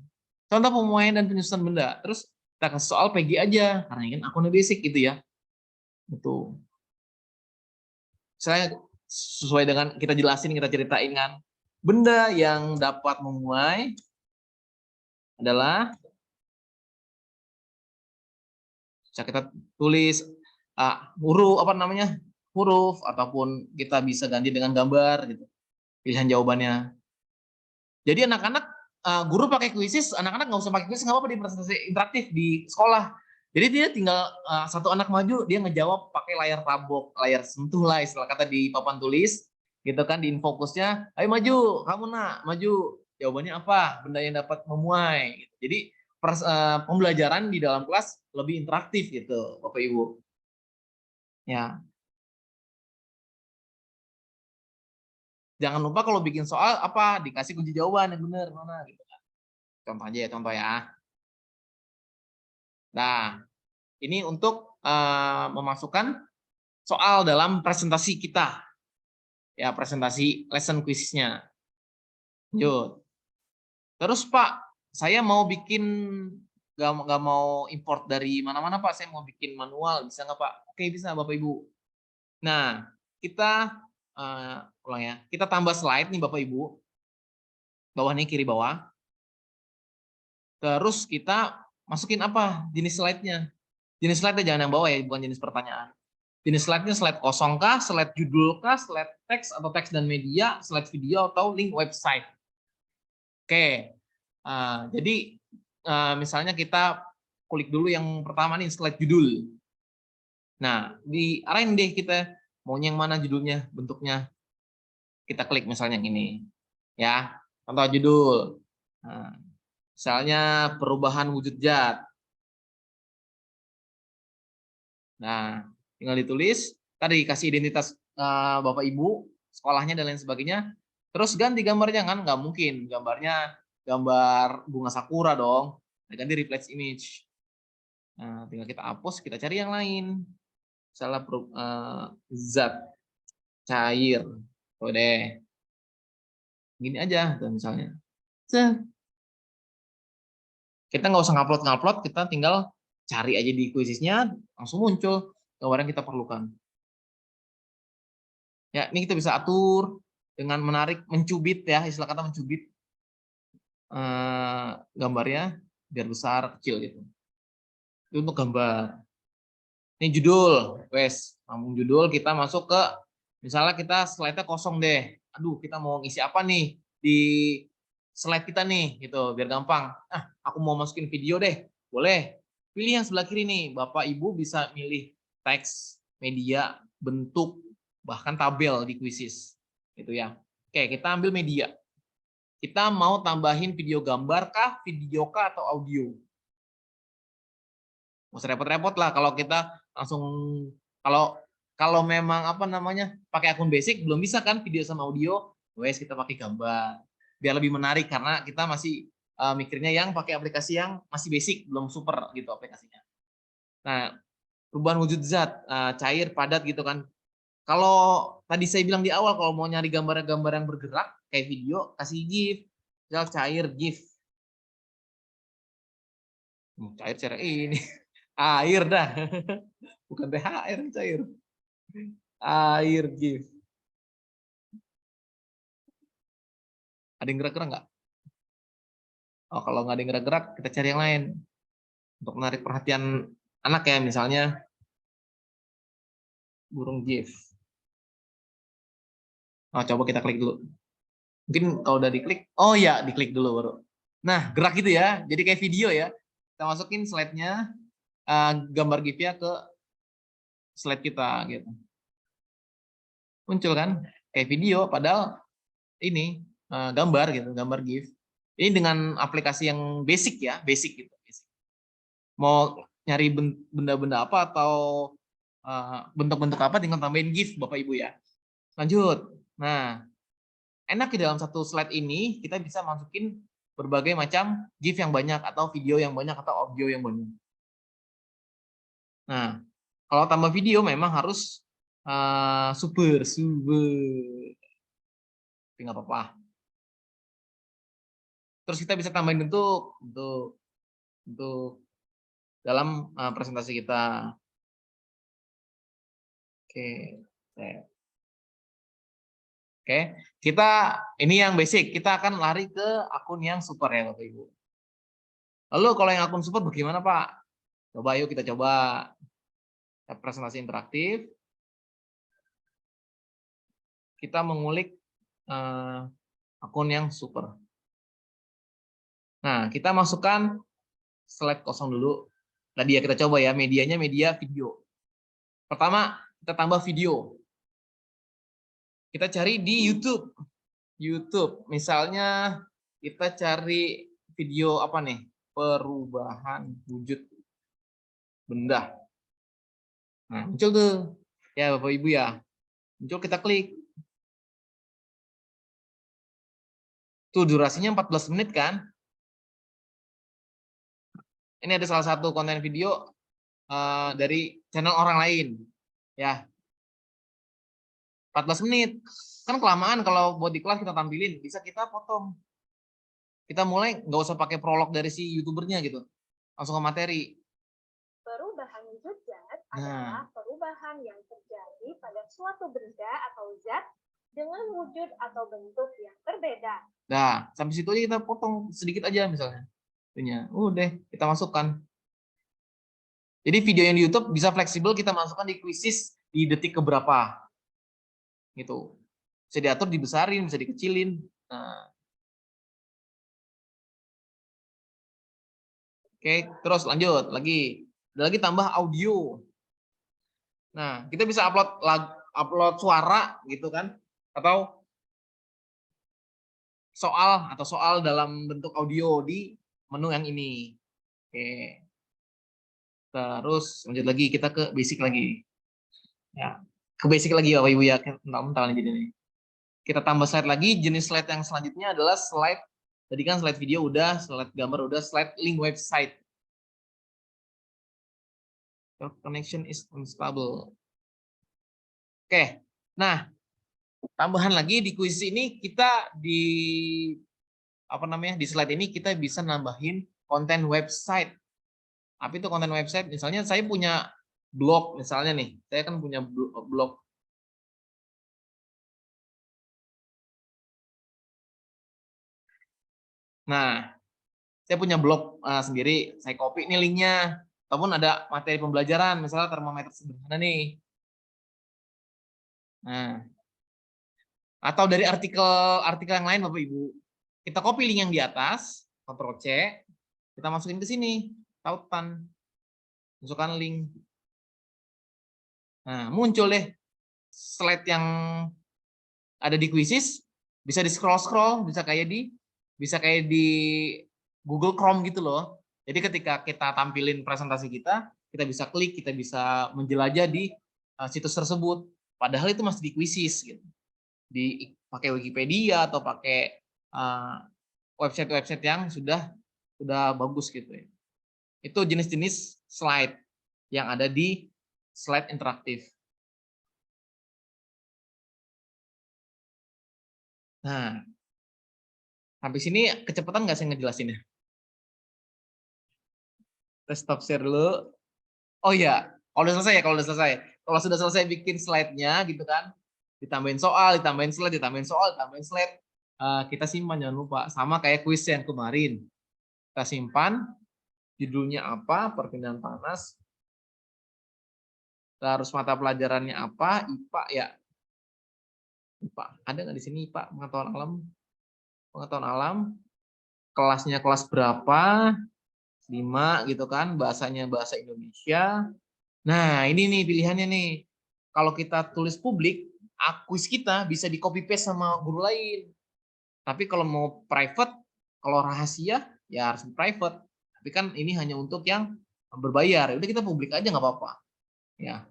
[SPEAKER 2] Contoh pemuaian dan penyusutan benda. Terus kita kasih soal PG aja, karena ini kan akunnya basic gitu ya. Itu. Saya sesuai dengan kita jelasin, kita ceritain kan. Benda yang dapat memuai adalah bisa kita tulis huruf ataupun kita bisa ganti dengan gambar gitu. Pilihan jawabannya. Jadi anak-anak guru pakai Quizzes, anak-anak nggak usah pakai Quizzes, nggak apa-apa di presentasi interaktif di sekolah. Jadi dia tinggal satu anak maju, dia ngejawab pakai layar tabok, layar sentuh lah istilah kata di papan tulis, gitu kan di infokusnya. Ayo maju, kamu nak, maju. Jawabannya apa? Benda yang dapat memuai. Gitu. Jadi pembelajaran di dalam kelas lebih interaktif gitu, Bapak Ibu. Ya. Jangan lupa kalau bikin soal apa dikasih kunci jawaban yang benar mana gitu. Contoh aja ya, contoh ya. Nah, ini untuk memasukkan soal dalam presentasi kita. Ya, presentasi lesson quiznya. Lanjut. Terus Pak, saya mau bikin nggak mau import dari mana-mana Pak, saya mau bikin manual, bisa nggak Pak? Oke, bisa Bapak Ibu. Nah, kita ulang ya. Kita tambah slide nih Bapak Ibu. Bawah nih, kiri bawah. Terus kita masukin apa? Jenis slide-nya. Jenis slide-nya jangan yang bawah ya, bukan jenis pertanyaan. Jenis slide-nya slide kosong kah, slide judul kah, slide teks atau teks dan media, slide video atau link website. Oke. Jadi misalnya kita klik dulu yang pertama nih, slide judul. Nah, diarahin deh kita maunya yang mana judulnya, bentuknya. Kita klik misalnya yang ini. Ya, contoh judul. Nah, misalnya perubahan wujud zat. Nah, tinggal ditulis, tadi kasih identitas Bapak Ibu, sekolahnya dan lain sebagainya. Terus ganti gambarnya kan? Nggak mungkin, gambarnya gambar bunga sakura dong. Nah, ganti replace image. Nah, tinggal kita hapus, kita cari yang lain. Misalnya zat cair. Oh deh. Gini aja tuh misalnya. Kita nggak usah ngupload, kita tinggal cari aja di quizisnya, langsung muncul gambar yang kita perlukan. Ya, ini kita bisa atur dengan menarik, mencubit ya, istilah kata mencubit gambarnya biar besar, kecil gitu. Itu untuk gambar. Ini judul, wes, lambung judul kita masuk ke, misalnya kita slide-nya kosong deh. Aduh, kita mau ngisi apa nih di slide kita nih, gitu, biar gampang. Aku mau masukin video deh, boleh. Pilih yang sebelah kiri nih, Bapak Ibu bisa milih teks, media, bentuk, bahkan tabel di quizzes, gitu ya. Oke, kita ambil media. Kita mau tambahin video gambar kah, video kah, atau audio. Nggak usah repot-repot lah kalau kita langsung, kalau memang apa namanya pakai akun basic belum bisa kan video sama audio, wes kita pakai gambar biar lebih menarik karena kita masih mikirnya yang pakai aplikasi yang masih basic, belum super gitu aplikasinya. Nah, perubahan wujud zat, cair, padat gitu kan. Kalau tadi saya bilang di awal, kalau mau nyari gambar-gambar yang bergerak kayak video, kasih GIF, misal cair GIF. Cair ini air dah, bukan THR, cair. Air GIF. Ada yang gerak-gerak nggak? Oh, kalau nggak ada yang gerak-gerak, kita cari yang lain untuk menarik perhatian anak ya, misalnya burung GIF. Oh, coba kita klik dulu. Mungkin kalau udah diklik, oh ya, diklik dulu baru. Nah, gerak gitu ya, jadi kayak video ya. Kita masukin slide-nya, gambar GIF-nya ke slide kita gitu. Muncul kan, kayak video, padahal ini gambar gitu, gambar GIF. Ini dengan aplikasi yang basic ya, basic gitu. Mau nyari benda-benda apa atau bentuk-bentuk apa, tinggal tambahin GIF Bapak Ibu ya. Lanjut. Nah, enak di dalam satu slide ini kita bisa masukin berbagai macam GIF yang banyak atau video yang banyak atau audio yang banyak. Nah, kalau tambah video memang harus super. Tapi nggak apa-apa. Terus kita bisa tambahin untuk dalam presentasi kita. Oke, kita ini yang basic. Kita akan lari ke akun yang super ya Bapak Ibu. Lalu kalau yang akun super bagaimana Pak? Coba yuk kita coba. Presentasi interaktif. Kita mengulik akun yang super. Nah, kita masukkan slide kosong dulu. Tadi ya kita coba ya, medianya media video. Pertama, kita tambah video. Kita cari di YouTube. Misalnya kita cari video apa nih? Perubahan wujud benda. Nah, muncul tuh. Ya Bapak Ibu ya. Muncul, kita klik. Tuh durasinya 14 menit kan? Ini ada salah satu konten video dari channel orang lain. Ya, 14 menit. Kan kelamaan kalau buat di kelas kita tampilin, bisa kita potong. Kita mulai nggak usah pakai prolog dari si YouTubernya gitu. Langsung ke materi.
[SPEAKER 7] Perubahan wujud-zat adalah perubahan yang terjadi pada suatu benda atau zat dengan wujud atau bentuk yang berbeda.
[SPEAKER 2] Nah, sampai situ aja kita potong sedikit aja misalnya. Udah, kita masukkan. Jadi video yang di YouTube bisa fleksibel kita masukkan di Quizzes di detik keberapa. Gitu. Bisa diatur, dibesarin, bisa dikecilin. Nah. Oke, terus lanjut lagi. Ada lagi tambah audio. Nah, kita bisa upload suara gitu kan, atau soal dalam bentuk audio di menu yang ini. Oke. Terus lanjut lagi, kita ke basic lagi. Ya, ke basic lagi Bapak Ibu ya, mental jadi nih. Kita tambah slide lagi, jenis slide yang selanjutnya adalah slide, tadi kan slide video udah, slide gambar udah, slide link website. Your connection is unstable. Oke, nah tambahan lagi di quiz ini kita di slide ini kita bisa nambahin konten website. Apa itu konten website? Misalnya saya punya blog, misalnya nih, saya kan punya blog. Nah, saya punya blog sendiri, saya copy nih linknya, ataupun ada materi pembelajaran, misalnya termometer sederhana nih. Nah, atau dari artikel yang lain Bapak Ibu, kita copy link yang di atas, Ctrl C, kita masukin ke sini, tautan, masukkan link. Nah, muncul deh slide yang ada di Quizzes, bisa di scroll, bisa kayak di Google Chrome gitu loh. Jadi ketika kita tampilin presentasi kita bisa klik, kita bisa menjelajah di situs tersebut. Padahal itu masih di Quizzes gitu. Pakai Wikipedia atau pakai website-website yang sudah bagus gitu ya. Itu jenis-jenis slide yang ada di slide interaktif. Nah, sampai sini kecepatan nggak saya ngejelasinnya? Let's stop share dulu. Oh iya, kalau udah selesai. Kalau sudah selesai bikin slide-nya gitu kan, ditambahin soal, ditambahin slide, kita simpan jangan lupa. Sama kayak kuis yang kemarin. Kita simpan, judulnya apa, perpindahan panas. Terus mata pelajarannya apa, IPA ya. IPA, ada nggak di sini IPA, pengetahuan alam? Pengetahuan alam, kelasnya kelas berapa, 5 gitu kan, bahasanya bahasa Indonesia. Nah ini nih pilihannya nih, kalau kita tulis publik, kuis kita bisa di copy paste sama guru lain. Tapi kalau mau private, kalau rahasia ya harus private. Tapi kan ini hanya untuk yang berbayar, udah kita publik aja nggak apa-apa. Ya.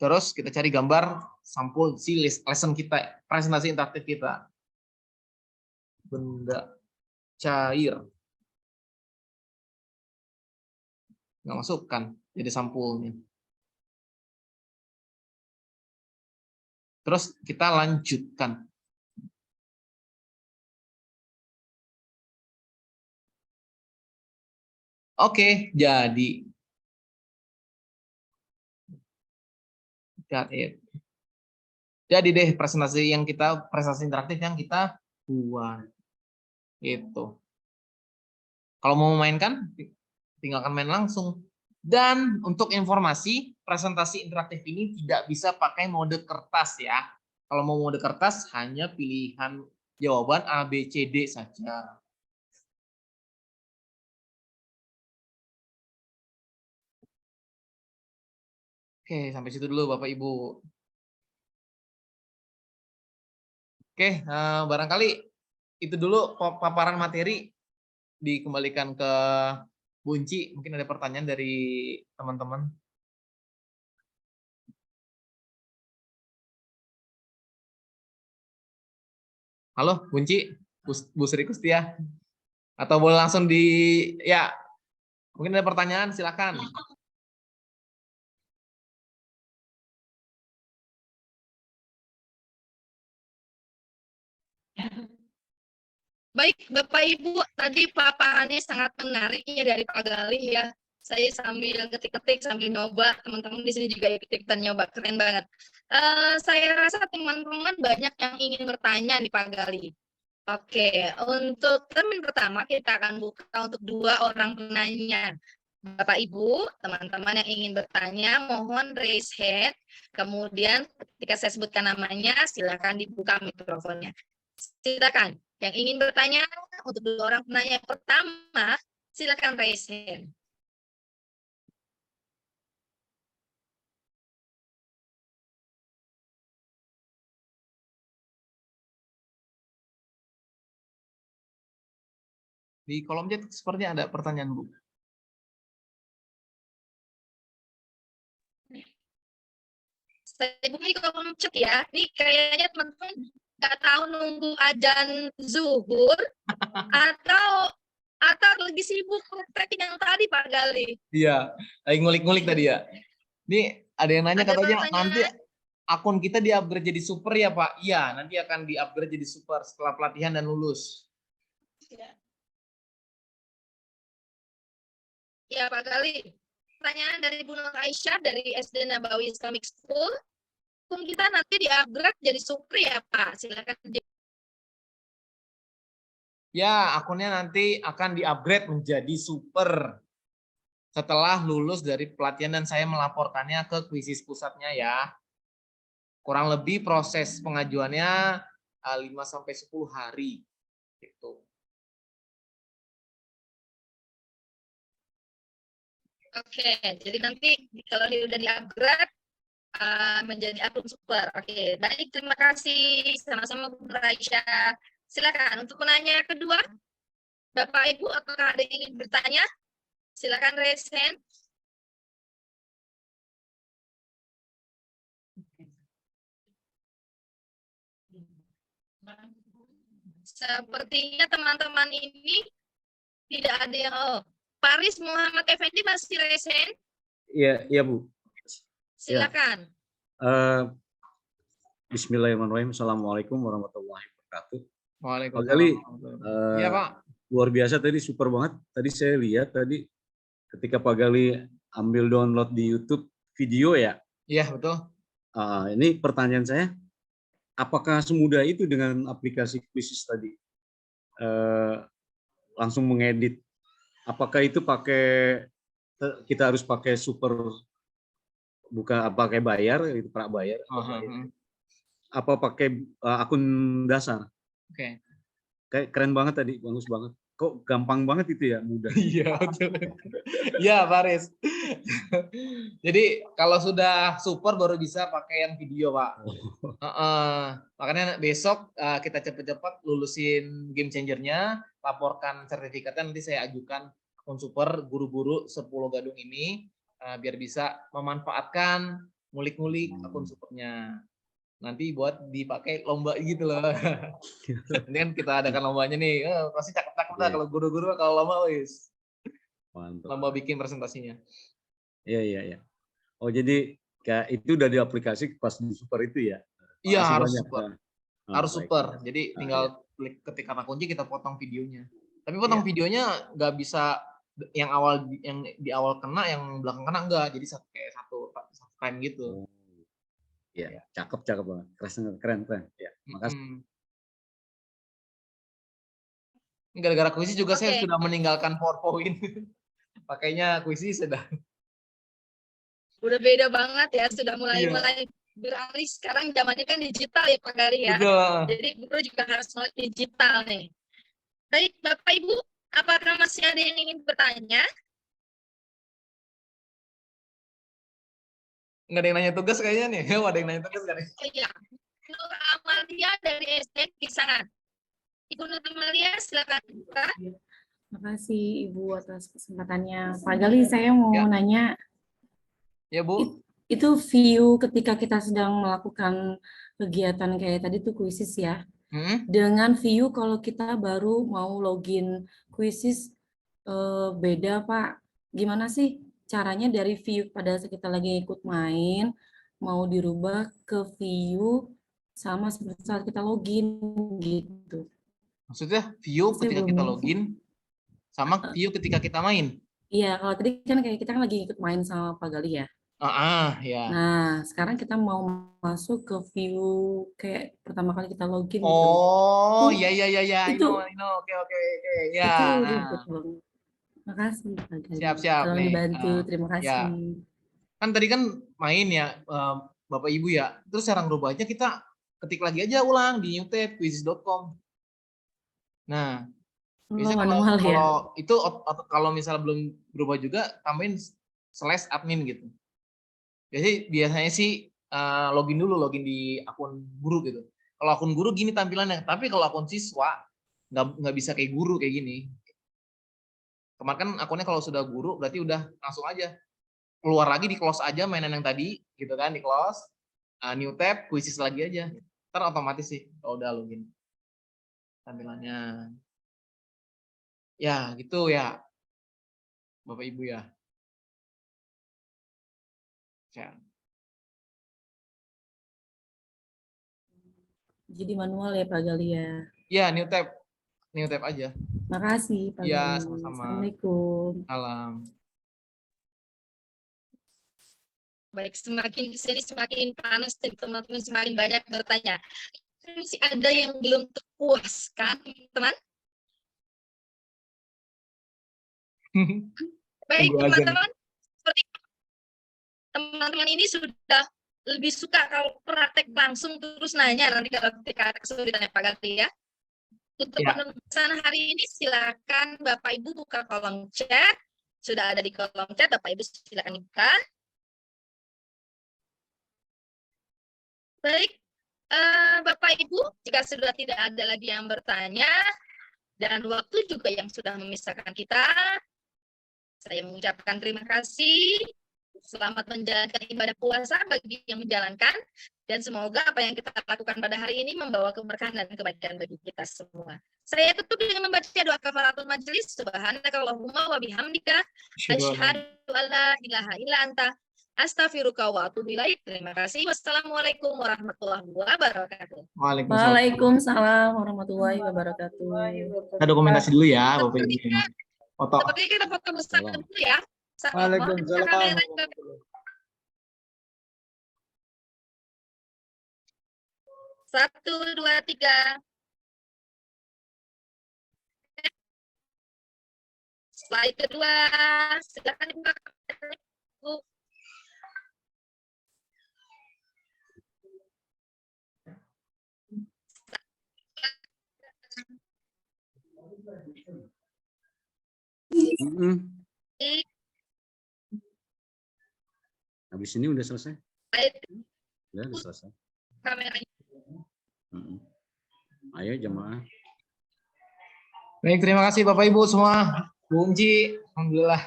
[SPEAKER 2] Terus kita cari gambar sampul si lesson kita, presentasi interaktif kita. Benda cair. Nggak masukkan jadi sampulnya. Terus kita lanjutkan. Oke, jadi. Got it. Jadi deh presentasi interaktif yang kita buat. Itu. Kalau mau memainkan, tinggalkan main langsung. Dan untuk informasi, presentasi interaktif ini tidak bisa pakai mode kertas ya. Kalau mau mode kertas, hanya pilihan jawaban A, B, C, D saja. Oke, sampai situ dulu Bapak Ibu. Oke, barangkali itu dulu paparan materi. Dikembalikan ke Bunci. Mungkin ada pertanyaan dari teman-teman. Halo, Bunci, Bu Sri Kustia. Atau boleh langsung ya, mungkin ada pertanyaan, silakan.
[SPEAKER 1] Baik, Bapak Ibu, tadi paparannya sangat menarik ya dari Pak Galih ya. Saya sambil ketik-ketik, sambil nyoba, teman-teman di sini juga ikut-ikutan nyoba, keren banget. Saya rasa teman-teman banyak yang ingin bertanya nih Pak Galih. Oke, untuk termin pertama kita akan buka untuk 2 orang penanya. Bapak Ibu, teman-teman yang ingin bertanya, mohon raise hand. Kemudian ketika saya sebutkan namanya, silakan dibuka mikrofonnya. Silakan. Yang ingin bertanya untuk 2 orang penanya yang pertama, silakan raise hand.
[SPEAKER 2] Di kolom chat sepertinya ada pertanyaan, Bu.
[SPEAKER 1] Saya buka di kolom chat ya. Ini kayaknya teman-teman nggak tahu nunggu adzan zuhur atau lagi sibuk praktek yang tadi Pak Gali.
[SPEAKER 2] Iya, lagi ngulik-ngulik tadi ya. Ini ada yang nanya
[SPEAKER 1] Ada
[SPEAKER 2] katanya
[SPEAKER 1] pertanyaan.
[SPEAKER 2] nanti akun kita di-upgrade jadi super ya Pak? Iya, nanti akan di-upgrade jadi super setelah pelatihan dan lulus.
[SPEAKER 1] Ya Pak Gali. Pertanyaan dari Bu Nur Aisyah dari SD Nabawi Islamic School. Akun kita nanti di-upgrade jadi super ya Pak? Silakan.
[SPEAKER 2] Ya, akunnya nanti akan di-upgrade menjadi super setelah lulus dari pelatihan dan saya melaporkannya ke kuisis pusatnya ya. Kurang lebih proses pengajuannya 5-10 hari. Gitu.
[SPEAKER 1] Oke, jadi nanti kalau dia udah di-upgrade menjadi akun super. Oke, baik, terima kasih sama-sama Bu Aisyah. Silakan untuk penanya kedua, Bapak Ibu, apakah ada yang ingin bertanya? Silakan raise hand. Sepertinya teman-teman ini tidak ada yang Paris Muhammad Effendi masih raise hand.
[SPEAKER 4] Iya, Bu.
[SPEAKER 1] Silakan.
[SPEAKER 4] Bismillahirrahmanirrahim. Assalamualaikum warahmatullahi wabarakatuh.
[SPEAKER 2] Waalaikumsalam.
[SPEAKER 4] Pak Gali,
[SPEAKER 2] Iya Pak.
[SPEAKER 4] luar biasa tadi, super banget. Tadi saya lihat tadi ketika Pak Gali ambil download di YouTube video ya.
[SPEAKER 2] Iya betul.
[SPEAKER 4] Ini pertanyaan saya, apakah semudah itu dengan aplikasi Quizzes tadi? Langsung mengedit. Apakah itu kita harus pakai super, bukan pakai bayar, itu prabayar? Apa pakai akun dasar?
[SPEAKER 2] Oke.
[SPEAKER 4] Kayak keren banget tadi, bagus banget. Kok gampang banget itu ya, mudah?
[SPEAKER 2] Iya betul. Iya Paris. Jadi kalau sudah super baru bisa pakai yang video Pak. Makanya besok kita cepet-cepet lulusin game changernya, laporkan sertifikatnya, nanti saya ajukan akun super guru-guru 10 Gadung ini biar bisa memanfaatkan ngulik-ngulik akun supernya. Nanti buat dipakai lomba gitu loh. Ini kan kita adakan lombanya nih, pasti cakep-cakep lah kalau guru-guru, kalau lomba wis.
[SPEAKER 4] Mantap.
[SPEAKER 2] Lomba bikin presentasinya.
[SPEAKER 4] Iya. Oh jadi kayak itu udah di aplikasi pas di super itu ya?
[SPEAKER 2] Iya harus
[SPEAKER 4] banyak,
[SPEAKER 2] super.
[SPEAKER 4] Pak.
[SPEAKER 2] Harus
[SPEAKER 4] Baik.
[SPEAKER 2] super. Jadi tinggal klik ketik kata kunci, kita potong videonya. Tapi potong videonya nggak bisa yang di awal kena, yang belakang kena enggak. Jadi kayak satu time gitu.
[SPEAKER 4] Iya, cakep banget. Keren. Ya, makasih.
[SPEAKER 2] Gara-gara kuisis juga saya sudah meninggalkan PowerPoint. Pakainya kuisis sudah.
[SPEAKER 1] Udah beda banget ya, sudah mulai beralih. Sekarang zamannya kan digital ya Pak Gari ya. Jadi guru juga harus melek digital nih. Baik Bapak Ibu, apakah masih ada yang ingin bertanya?
[SPEAKER 2] Nggak ada yang nanya tugas kayaknya nih. Ada yang nanya tugas kan?
[SPEAKER 1] Iya. Nur Amalia dari SD Kisangan. Ibu Nur Amalia, silakan.
[SPEAKER 3] Terima kasih Ibu atas kesempatannya. Pak Gali, saya mau nanya.
[SPEAKER 2] Ya Bu.
[SPEAKER 3] Itu view ketika kita sedang melakukan kegiatan kayak tadi tuh kuisis ya.
[SPEAKER 8] Dengan view kalau kita baru mau login Quizzes beda Pak. Gimana sih caranya dari view pada saat kita lagi ikut main mau dirubah ke view sama seperti saat kita login gitu.
[SPEAKER 2] Maksudnya view ketika kita login sama view ketika kita main?
[SPEAKER 8] Iya, kalau tadi kan kayak kita kan lagi ikut main sama Pak Gali ya.
[SPEAKER 2] Ya.
[SPEAKER 8] Nah, sekarang kita mau masuk ke view kayak pertama kali kita login gitu.
[SPEAKER 2] Oh, iya. I
[SPEAKER 8] Itu.
[SPEAKER 2] know. Oke. Ya.
[SPEAKER 8] Itu ribet banget. Makasih Pak Gali.
[SPEAKER 2] Siap.
[SPEAKER 8] Tolong dibantu, terima kasih.
[SPEAKER 2] Ya. Kan tadi kan main ya, Bapak Ibu ya. Terus cara ngerubahnya kita ketik lagi aja ulang di new tab quizzes.com. Nah, biasanya kalau misalnya belum berubah juga tambahin /admin gitu. Jadi biasanya sih login di akun guru gitu. Kalau akun guru gini tampilannya, tapi kalau akun siswa nggak bisa kayak guru kayak gini. Kemarin kan akunnya kalau sudah guru berarti udah langsung aja keluar lagi, di close aja mainan yang tadi gitu kan, di close, new tab, quizzes lagi aja. Ntar otomatis sih kalau udah login tampilannya. Ya gitu ya Bapak Ibu ya.
[SPEAKER 8] Jadi manual ya Pak Gali ya?
[SPEAKER 2] Ya, new tab aja.
[SPEAKER 8] Makasih Pak Gali.
[SPEAKER 2] Ya, sama-sama.
[SPEAKER 8] Assalamualaikum.
[SPEAKER 2] Salam.
[SPEAKER 1] Baik, semakin kesini semakin panas dan teman-teman semakin banyak bertanya. Masih ada yang belum terpuaskan, teman? Baik, teman-teman. Seperti teman-teman ini sudah lebih suka kalau praktek langsung terus nanya nanti kalau ketika ada kesulitan Pak Gali ya. Untuk penulisan hari ini silakan Bapak Ibu buka kolom chat. Sudah ada di kolom chat, Bapak Ibu silakan buka. Baik, Bapak Ibu, jika sudah tidak ada lagi yang bertanya, dan waktu juga yang sudah memisahkan kita, saya mengucapkan terima kasih. Selamat menjalankan ibadah puasa bagi yang menjalankan, dan semoga apa yang kita lakukan pada hari ini membawa keberkahan dan kebaikan bagi kita semua. Saya tutup dengan membaca doa kafaratul majelis. Subhanakallahumma wa bihamdika asyhadu an la ilaha illa anta astaghfiruka wa atubu ilaik. Terima kasih. Wassalamualaikum warahmatullahi wabarakatuh.
[SPEAKER 8] Waalaikumsalam warahmatullahi wabarakatuh.
[SPEAKER 2] Kita dokumentasi dulu ya, Bapak Ibu. Foto.
[SPEAKER 1] Seperti kita foto bersama dulu ya.
[SPEAKER 9] Waalaikumsalam.
[SPEAKER 1] 1, 2, 3. Slide kedua, silakan dibuka.
[SPEAKER 4] Habis ini udah selesai? Udah selesai. Ayo jemaah.
[SPEAKER 2] Baik, terima kasih Bapak Ibu semua. Bu Unji, alhamdulillah.